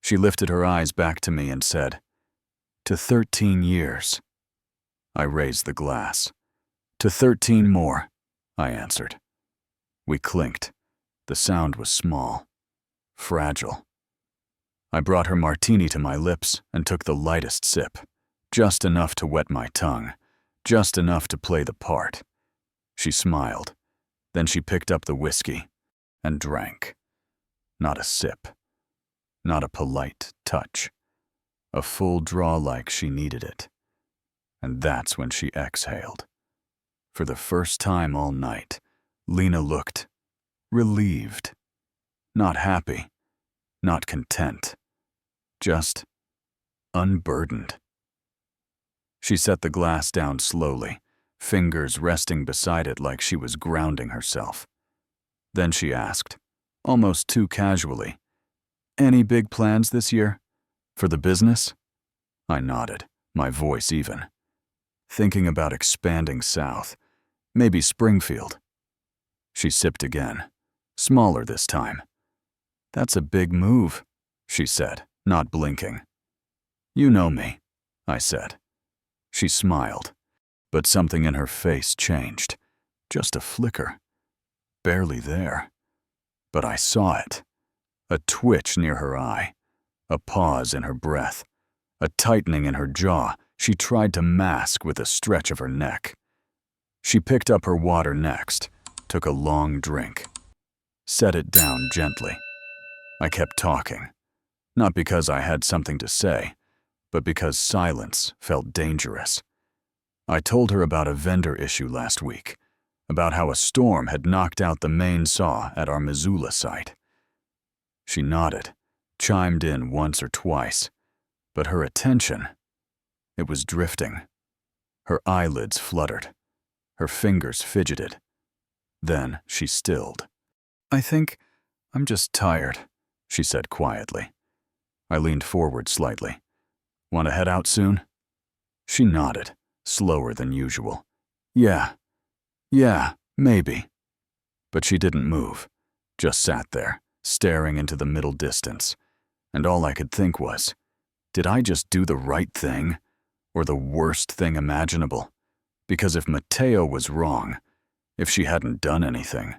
She lifted her eyes back to me and said, "To 13 years." I raised the glass. "To 13 more," I answered. We clinked. The sound was small, fragile. I brought her martini to my lips and took the lightest sip, just enough to wet my tongue, just enough to play the part. She smiled. Then she picked up the whiskey and drank. Not a sip. Not a polite touch. A full draw like she needed it. And that's when she exhaled. For the first time all night, Lena looked relieved. Not happy. Not content. Just unburdened. She set the glass down slowly, fingers resting beside it like she was grounding herself. Then she asked, almost too casually, "Any big plans this year? For the business?" I nodded, my voice even. "Thinking about expanding south. Maybe Springfield." She sipped again, smaller this time. "That's a big move," she said, not blinking. "You know me," I said. She smiled, but something in her face changed. Just a flicker. Barely there. But I saw it. A twitch near her eye. A pause in her breath. A tightening in her jaw she tried to mask with a stretch of her neck. She picked up her water next, took a long drink. Set it down gently. I kept talking. Not because I had something to say, but because silence felt dangerous. I told her about a vendor issue last week, about how a storm had knocked out the main saw at our Missoula site. She nodded, chimed in once or twice, but her attention, it was drifting. Her eyelids fluttered. Her fingers fidgeted. Then she stilled. "I think I'm just tired," she said quietly. I leaned forward slightly. "Want to head out soon?" She nodded, slower than usual. Yeah, maybe." But she didn't move, just sat there, staring into the middle distance. And all I could think was, did I just do the right thing? Or the worst thing imaginable? Because if Mateo was wrong, if she hadn't done anything,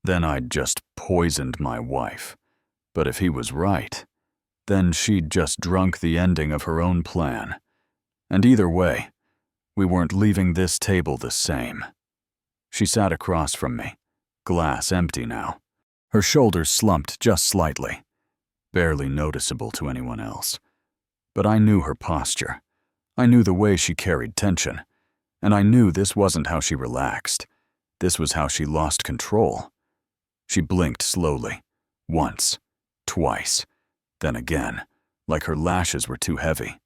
then I'd just poisoned my wife. But if he was right, then she'd just drunk the ending of her own plan. And either way, we weren't leaving this table the same. She sat across from me, glass empty now. Her shoulders slumped just slightly, barely noticeable to anyone else. But I knew her posture. I knew the way she carried tension. And I knew this wasn't how she relaxed. This was how she lost control. She blinked slowly, once, twice, then again, like her lashes were too heavy.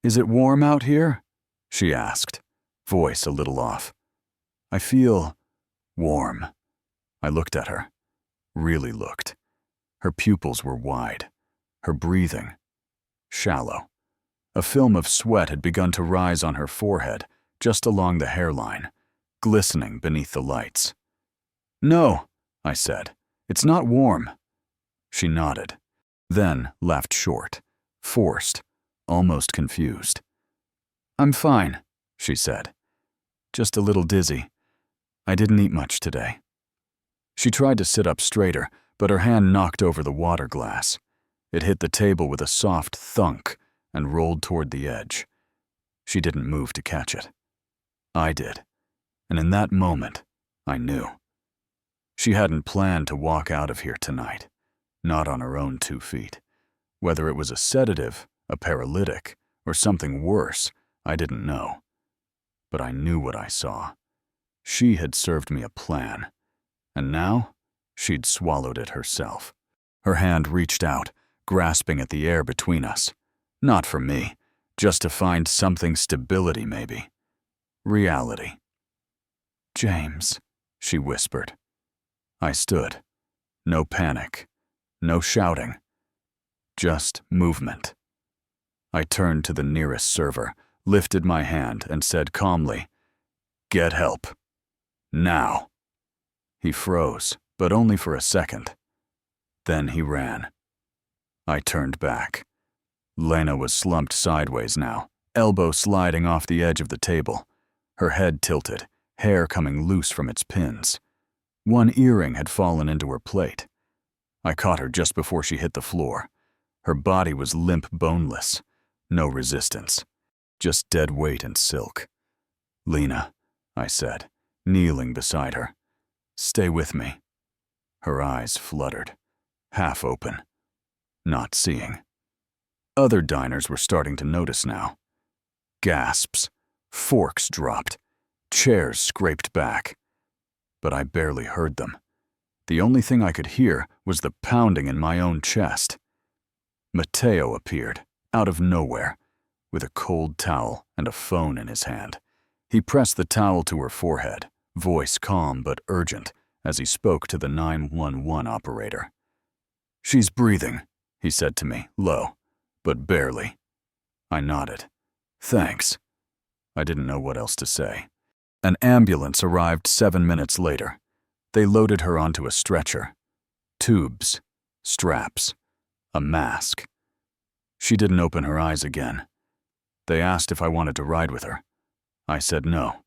"Is it warm out here?" she asked, voice a little off. "I feel warm." I looked at her, really looked. Her pupils were wide, her breathing shallow. A film of sweat had begun to rise on her forehead, just along the hairline, glistening beneath the lights. "No," I said, "it's not warm." She nodded, then laughed short, forced, almost confused. "I'm fine," she said. "Just a little dizzy. I didn't eat much today." She tried to sit up straighter, but her hand knocked over the water glass. It hit the table with a soft thunk and rolled toward the edge. She didn't move to catch it. I did, and in that moment, I knew. She hadn't planned to walk out of here tonight, not on her own 2 feet. Whether it was a sedative, a paralytic, or something worse, I didn't know. But I knew what I saw. She had served me a plan, and now she'd swallowed it herself. Her hand reached out, grasping at the air between us. Not for me, just to find something stability maybe. Reality. "James," she whispered. I stood. No panic, no shouting, just movement. I turned to the nearest server, lifted my hand, and said calmly, "Get help. Now." He froze, but only for a second. Then he ran. I turned back. Lena was slumped sideways now, elbow sliding off the edge of the table, her head tilted, hair coming loose from its pins. One earring had fallen into her plate. I caught her just before she hit the floor. Her body was limp, boneless. No resistance. Just dead weight and silk. "Lena," I said, kneeling beside her. "Stay with me." Her eyes fluttered, half open, not seeing. Other diners were starting to notice now. Gasps, forks dropped, chairs scraped back. But I barely heard them. The only thing I could hear was the pounding in my own chest. Mateo appeared, out of nowhere, with a cold towel and a phone in his hand. He pressed the towel to her forehead, voice calm but urgent, as he spoke to the 911 operator. "She's breathing," he said to me, low, but barely. I nodded. "Thanks." I didn't know what else to say. An ambulance arrived 7 minutes later. They loaded her onto a stretcher. Tubes, straps, a mask. She didn't open her eyes again. They asked if I wanted to ride with her. I said no.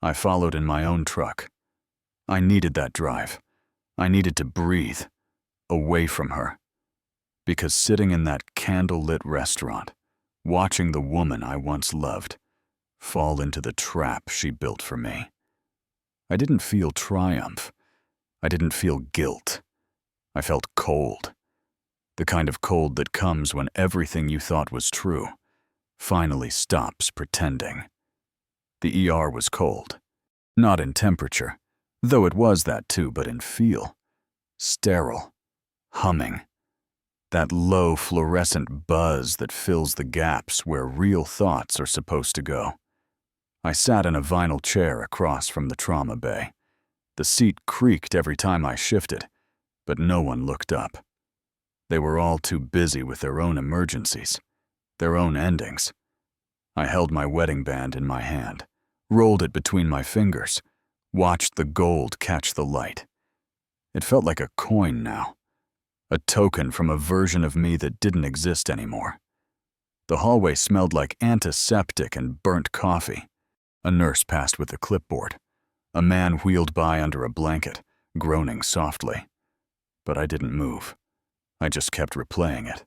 I followed in my own truck. I needed that drive. I needed to breathe, away from her. Because sitting in that candle-lit restaurant, watching the woman I once loved fall into the trap she built for me, I didn't feel triumph. I didn't feel guilt. I felt cold. The kind of cold that comes when everything you thought was true finally stops pretending. The ER was cold. Not in temperature, though it was that too, but in feel. Sterile. Humming. That low fluorescent buzz that fills the gaps where real thoughts are supposed to go. I sat in a vinyl chair across from the trauma bay. The seat creaked every time I shifted, but no one looked up. They were all too busy with their own emergencies, their own endings. I held my wedding band in my hand, rolled it between my fingers, watched the gold catch the light. It felt like a coin now, a token from a version of me that didn't exist anymore. The hallway smelled like antiseptic and burnt coffee. A nurse passed with a clipboard. A man wheeled by under a blanket, groaning softly. But I didn't move. I just kept replaying it.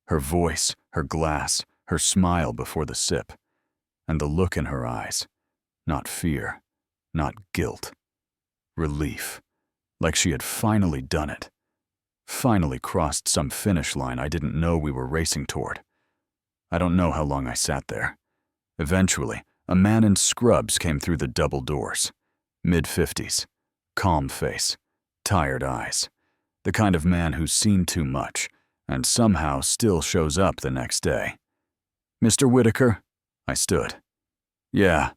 Her voice, her glass, her smile before the sip, and the look in her eyes. Not fear, not guilt. Relief. Like she had finally done it. Finally crossed some finish line I didn't know we were racing toward. I don't know how long I sat there. Eventually, a man in scrubs came through the double doors. Mid-50s. Calm face. Tired eyes. The kind of man who's seen too much and somehow still shows up the next day. "Mr. Whitaker?" I stood. "Yeah."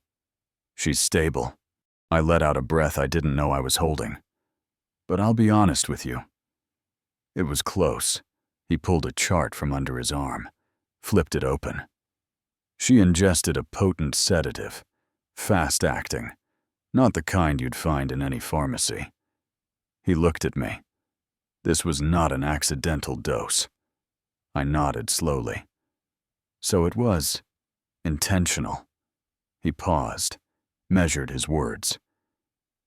"She's stable." I let out a breath I didn't know I was holding. "But I'll be honest with you." It was close. He pulled a chart from under his arm, flipped it open. She ingested a potent sedative, fast-acting, not the kind you'd find in any pharmacy. He looked at me. This was not an accidental dose. I nodded slowly. So it was intentional. He paused, measured his words.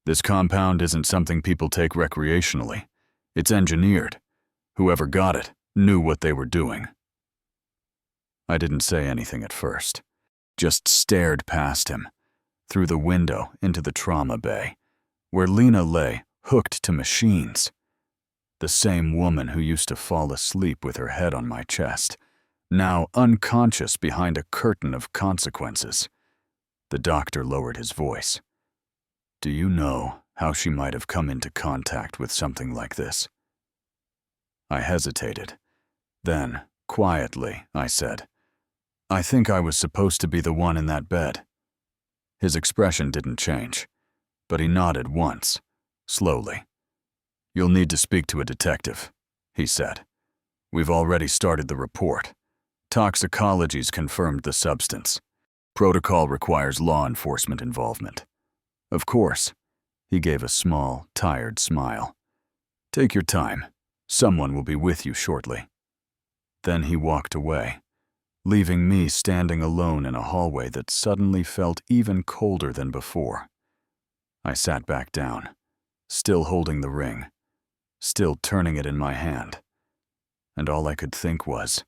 "This compound isn't something people take recreationally. It's engineered. Whoever got it knew what they were doing." I didn't say anything at first, just stared past him, through the window into the trauma bay, where Lena lay, hooked to machines. The same woman who used to fall asleep with her head on my chest, now unconscious behind a curtain of consequences. The doctor lowered his voice. "Do you know how she might have come into contact with something like this?" I hesitated. Then, quietly, I said, "I think I was supposed to be the one in that bed." His expression didn't change, but he nodded once, slowly. "You'll need to speak to a detective," he said. "We've already started the report. Toxicology's confirmed the substance. Protocol requires law enforcement involvement." "Of course." He gave a small, tired smile. "Take your time. Someone will be with you shortly." Then he walked away, leaving me standing alone in a hallway that suddenly felt even colder than before. I sat back down, still holding the ring, still turning it in my hand, and all I could think was,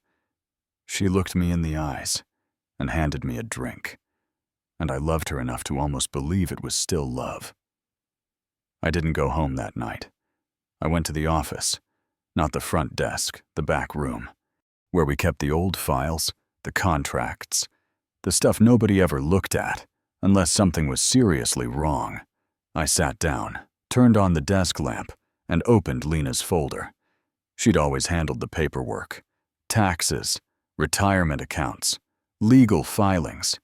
she looked me in the eyes and handed me a drink, and I loved her enough to almost believe it was still love. I didn't go home that night. I went to the office, not the front desk, the back room, where we kept the old files, the contracts, the stuff nobody ever looked at, unless something was seriously wrong. I sat down, turned on the desk lamp, and opened Lena's folder. She'd always handled the paperwork. Taxes, retirement accounts, legal filings.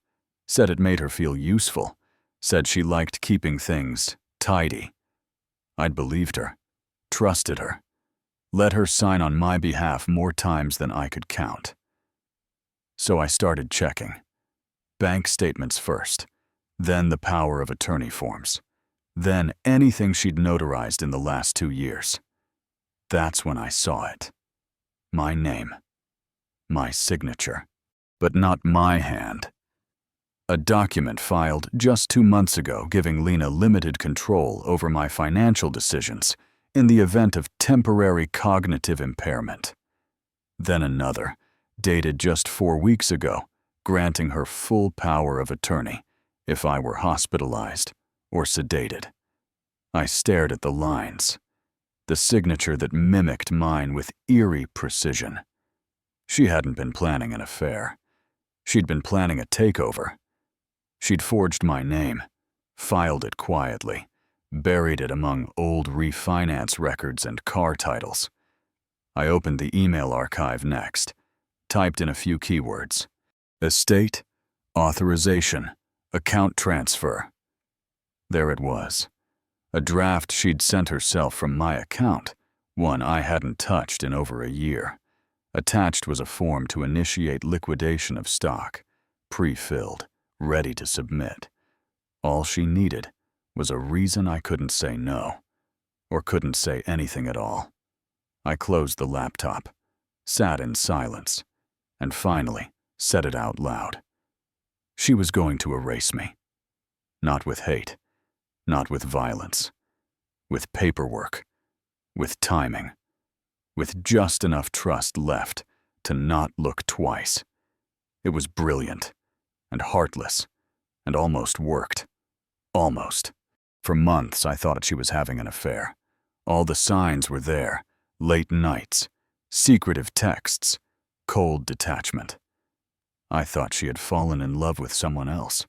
Said it made her feel useful. Said she liked keeping things tidy. I'd believed her, trusted her, let her sign on my behalf more times than I could count. So I started checking. Bank statements first, then the power of attorney forms, then anything she'd notarized in the last 2 years. That's when I saw it. My name. My signature. But not my hand. A document filed just 2 months ago giving Lena limited control over my financial decisions in the event of temporary cognitive impairment. Then another, dated just 4 weeks ago, granting her full power of attorney if I were hospitalized or sedated. I stared at the lines, the signature that mimicked mine with eerie precision. She hadn't been planning an affair. She'd been planning a takeover. She'd forged my name, filed it quietly, buried it among old refinance records and car titles. I opened the email archive next, typed in a few keywords. Estate, authorization, account transfer. There it was. A draft she'd sent herself from my account, one I hadn't touched in over a year. Attached was a form to initiate liquidation of stock, pre-filled, ready to submit. All she needed was a reason I couldn't say no, or couldn't say anything at all. I closed the laptop, sat in silence, and finally said it out loud. She was going to erase me. Not with hate, not with violence, with paperwork, with timing, with just enough trust left to not look twice. It was brilliant and heartless and almost worked. Almost. For months, I thought she was having an affair. All the signs were there: late nights, secretive texts, cold detachment. I thought she had fallen in love with someone else.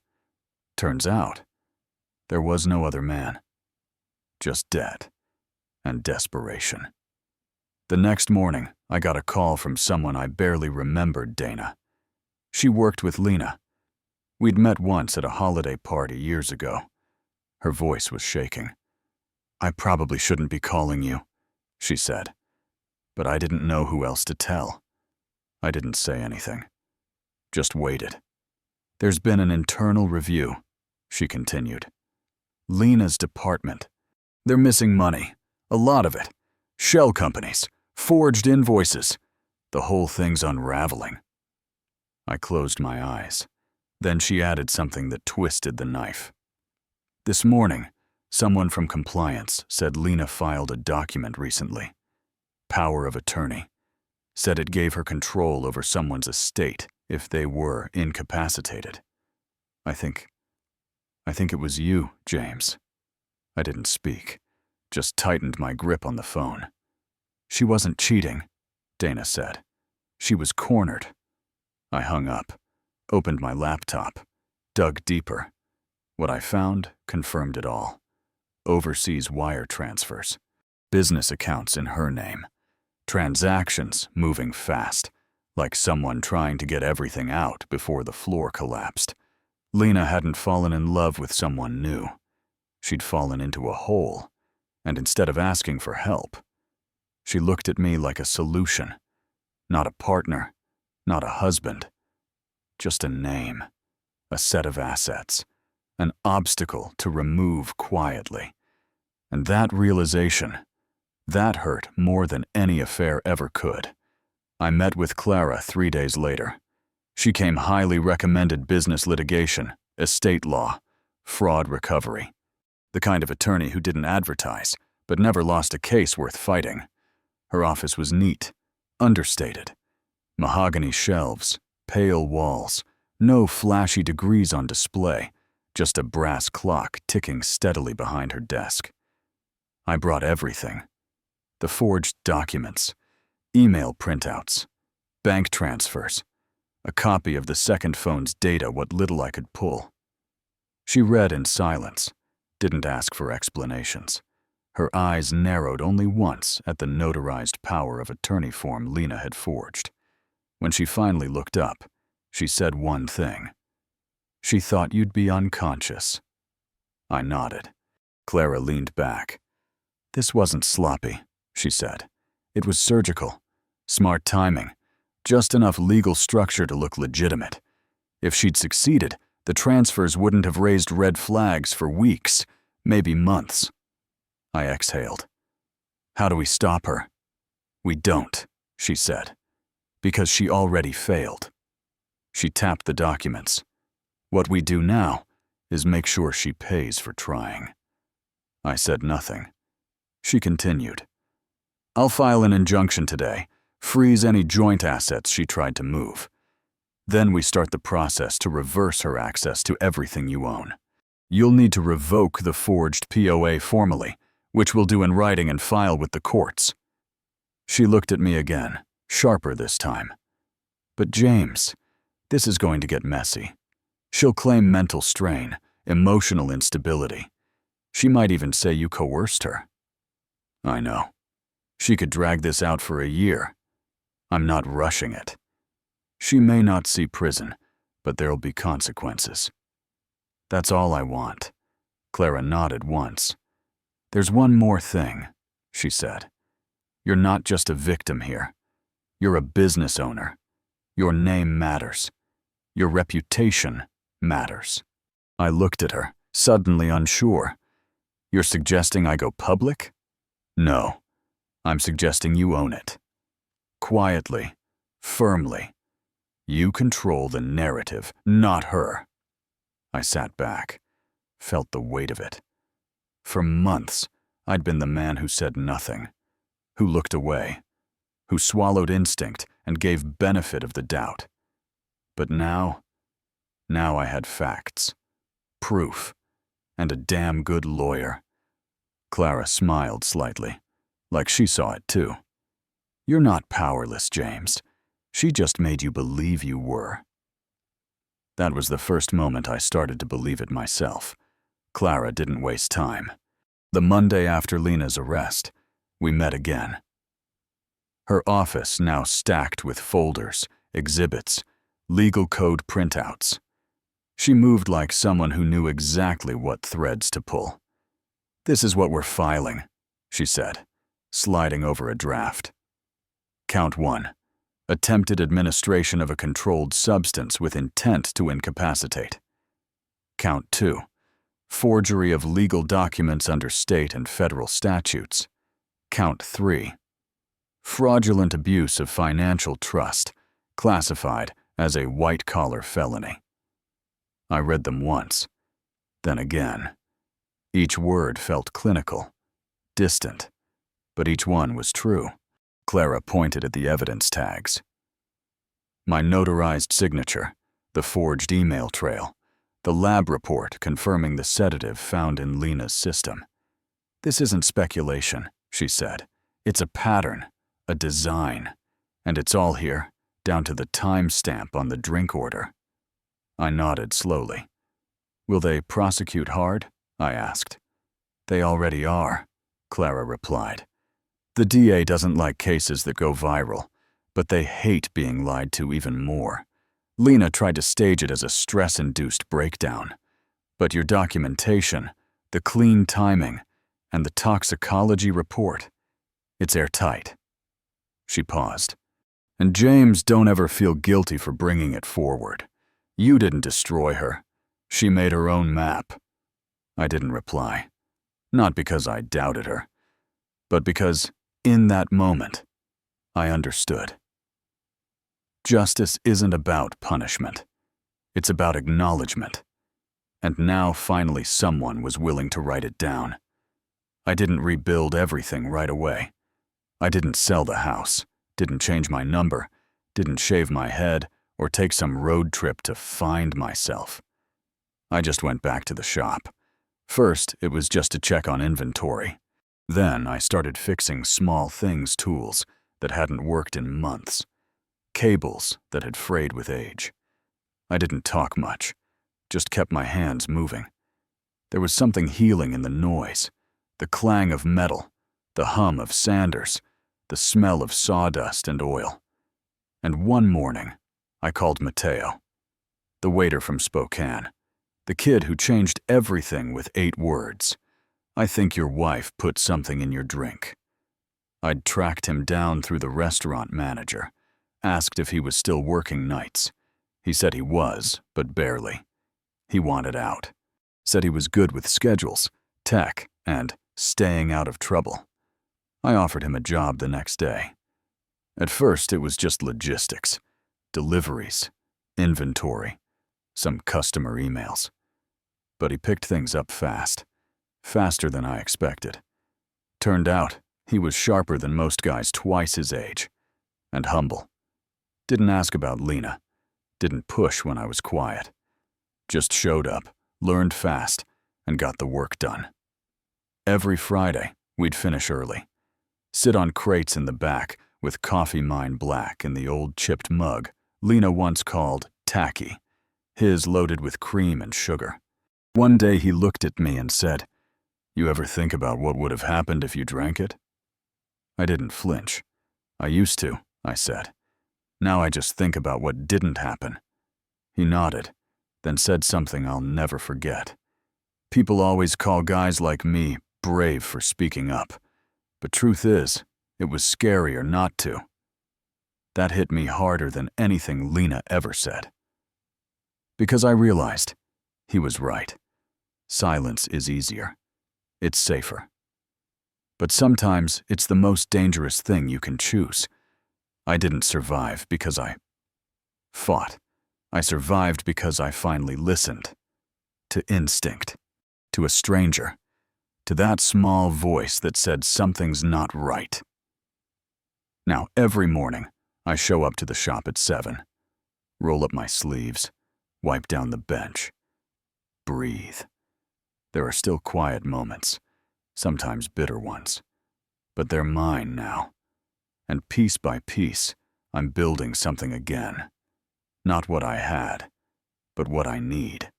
Turns out, there was no other man. Just debt and desperation. The next morning, I got a call from someone I barely remembered, Dana. She worked with Lena. We'd met once at a holiday party years ago. Her voice was shaking. "I probably shouldn't be calling you," she said, but I didn't know who else to tell. I didn't say anything. Just waited. "There's been an internal review," she continued. "Lena's department. They're missing money. A lot of it. Shell companies. Forged invoices. The whole thing's unraveling." I closed my eyes. Then she added something that twisted the knife. "This morning, someone from compliance said Lena filed a document recently. Power of attorney. Said it gave her control over someone's estate if they were incapacitated. I think it was you, James." I didn't speak, just tightened my grip on the phone. "She wasn't cheating," Dana said. "She was cornered." I hung up, opened my laptop, dug deeper. What I found confirmed it all. Overseas wire transfers, business accounts in her name, transactions moving fast, like someone trying to get everything out before the floor collapsed. Lena hadn't fallen in love with someone new. She'd fallen into a hole, and instead of asking for help, she looked at me like a solution. Not a partner, not a husband, just a name, a set of assets, an obstacle to remove quietly. And that realization, that hurt more than any affair ever could. I met with Clara 3 days later. She came highly recommended business litigation, estate law, fraud recovery. The kind of attorney who didn't advertise, but never lost a case worth fighting. Her office was neat, understated. Mahogany shelves, pale walls, no flashy degrees on display, just a brass clock ticking steadily behind her desk. I brought everything. The forged documents, email printouts, bank transfers, a copy of the second phone's data, what little I could pull. She read in silence, didn't ask for explanations. Her eyes narrowed only once at the notarized power of attorney form Lena had forged. When she finally looked up, she said one thing. "She thought you'd be unconscious." I nodded. Clara leaned back. "This wasn't sloppy," she said. "It was surgical. Smart timing. Just enough legal structure to look legitimate. If she'd succeeded, the transfers wouldn't have raised red flags for weeks, maybe months." I exhaled. "How do we stop her?" "We don't," she said, "because she already failed." She tapped the documents. "What we do now is make sure she pays for trying." I said nothing. She continued. "I'll file an injunction today, freeze any joint assets she tried to move. Then we start the process to reverse her access to everything you own. You'll need to revoke the forged POA formally, which we'll do in writing and file with the courts." She looked at me again, sharper this time. "But James, this is going to get messy. She'll claim mental strain, emotional instability. She might even say you coerced her." "I know. She could drag this out for a year. I'm not rushing it. She may not see prison, but there'll be consequences." "That's all I want." Clara nodded once. "There's one more thing," she said. "You're not just a victim here. You're a business owner. Your name matters. Your reputation matters." I looked at her, suddenly unsure. "You're suggesting I go public?" "No. I'm suggesting you own it. Quietly, firmly. You control the narrative, not her." I sat back. felt the weight of it. For months, I'd been the man who said nothing, who looked away, who swallowed instinct and gave benefit of the doubt. But now I had facts, proof, and a damn good lawyer. Clara smiled slightly, like she saw it too. You're not powerless, James. She just made you believe you were. That was the first moment I started to believe it myself. Clara didn't waste time. The Monday after Lena's arrest, we met again. Her office now stacked with folders, exhibits, legal code printouts. She moved like someone who knew exactly what threads to pull. "This is what we're filing," she said, sliding over a draft. Count 1. Attempted administration of a controlled substance with intent to incapacitate. Count 2. Forgery of legal documents under state and federal statutes. Count 3. Fraudulent abuse of financial trust, classified as a white-collar felony. I read them once, then again. Each word felt clinical, distant, but each one was true. Clara pointed at the evidence tags. My notarized signature, the forged email trail, the lab report confirming the sedative found in Lena's system. "This isn't speculation," she said. "It's a pattern, a design, and it's all here, down to the time stamp on the drink order." I nodded slowly. "Will they prosecute hard?" I asked. "They already are," Clara replied. "The DA doesn't like cases that go viral, but they hate being lied to even more. Lena tried to stage it as a stress-induced breakdown. But your documentation, the clean timing, and the toxicology report, it's airtight." She paused. "And James, don't ever feel guilty for bringing it forward. You didn't destroy her. She made her own map." I didn't reply. Not because I doubted her, but because, in that moment, I understood. Justice isn't about punishment. It's about acknowledgement. And now finally someone was willing to write it down. I didn't rebuild everything right away. I didn't sell the house, didn't change my number, didn't shave my head, or take some road trip to find myself. I just went back to the shop. First, it was just to check on inventory. Then I started fixing small tools that hadn't worked in months. Cables that had frayed with age. I didn't talk much, just kept my hands moving. There was something healing in the noise, the clang of metal, the hum of sanders, the smell of sawdust and oil. And one morning, I called Mateo, the waiter from Spokane, the kid who changed everything with 8 words. "I think your wife put something in your drink." I'd tracked him down through the restaurant manager, asked if he was still working nights. He said he was, but barely. He wanted out. Said he was good with schedules, tech, and staying out of trouble. I offered him a job the next day. At first, it was just logistics, deliveries, inventory, some customer emails. But he picked things up fast, faster than I expected. Turned out, he was sharper than most guys twice his age, and humble. Didn't ask about Lena, didn't push when I was quiet. Just showed up, learned fast, and got the work done. Every Friday, we'd finish early. Sit on crates in the back with coffee mine black in the old chipped mug Lena once called tacky, his loaded with cream and sugar. One day he looked at me and said, "You ever think about what would have happened if you drank it?" I didn't flinch. "I used to," I said. "Now I just think about what didn't happen." He nodded, then said something I'll never forget. "People always call guys like me brave for speaking up. But truth is, it was scarier not to." That hit me harder than anything Lena ever said. Because I realized he was right. Silence is easier. It's safer. But sometimes it's the most dangerous thing you can choose. I didn't survive because I fought. I survived because I finally listened to instinct. to a stranger, to that small voice that said something's not right. Now, every morning, I show up to the shop at 7, roll up my sleeves, wipe down the bench, breathe. There are still quiet moments, sometimes bitter ones, but they're mine now. And piece by piece, I'm building something again. Not what I had, but what I need.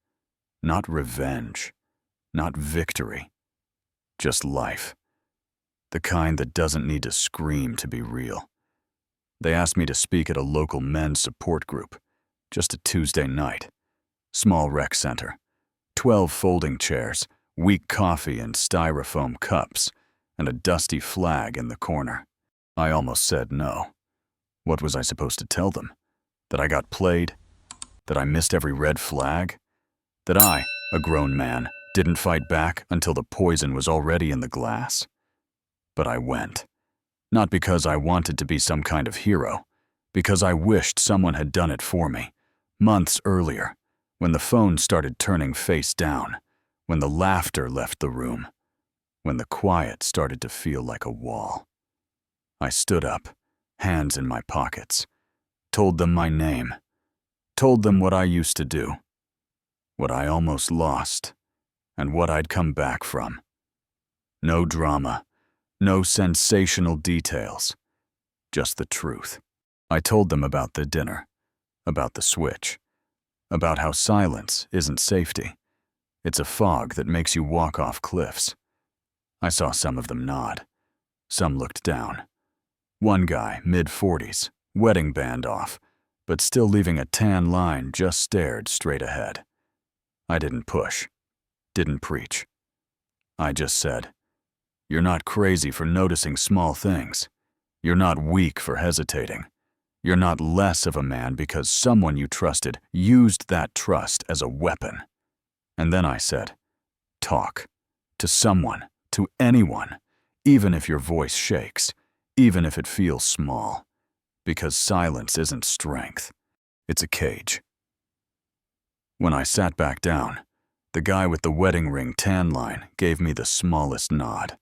Not revenge, not victory, just life. The kind that doesn't need to scream to be real. They asked me to speak at a local men's support group, just a Tuesday night. Small rec center, 12 folding chairs, weak coffee in styrofoam cups, and a dusty flag in the corner. I almost said no. What was I supposed to tell them? That I got played? That I missed every red flag? That I, a grown man, didn't fight back until the poison was already in the glass? But I went. Not because I wanted to be some kind of hero, because I wished someone had done it for me, months earlier, when the phone started turning face down, when the laughter left the room, when the quiet started to feel like a wall. I stood up, hands in my pockets, told them my name, told them what I used to do, what I almost lost, and what I'd come back from. No drama, no sensational details, just the truth. I told them about the dinner, about the switch, about how silence isn't safety. It's a fog that makes you walk off cliffs. I saw some of them nod. Some looked down. One guy, mid-40s, wedding band off, but still leaving a tan line, just stared straight ahead. I didn't push, didn't preach. I just said, "You're not crazy for noticing small things. You're not weak for hesitating. You're not less of a man because someone you trusted used that trust as a weapon." And then I said, "Talk. To someone, to anyone, even if your voice shakes, even if it feels small. Because silence isn't strength. It's a cage." When I sat back down, the guy with the wedding ring tan line gave me the smallest nod.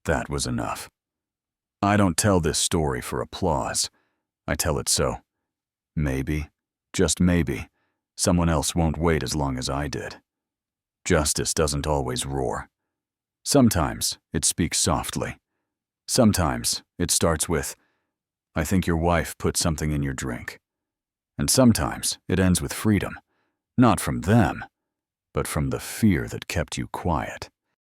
That was enough. I don't tell this story for applause. I tell it so, maybe, just maybe, someone else won't wait as long as I did. Justice doesn't always roar. Sometimes it speaks softly. Sometimes it starts with, "I think your wife put something in your drink." And sometimes it ends with freedom, not from them, but from the fear that kept you quiet.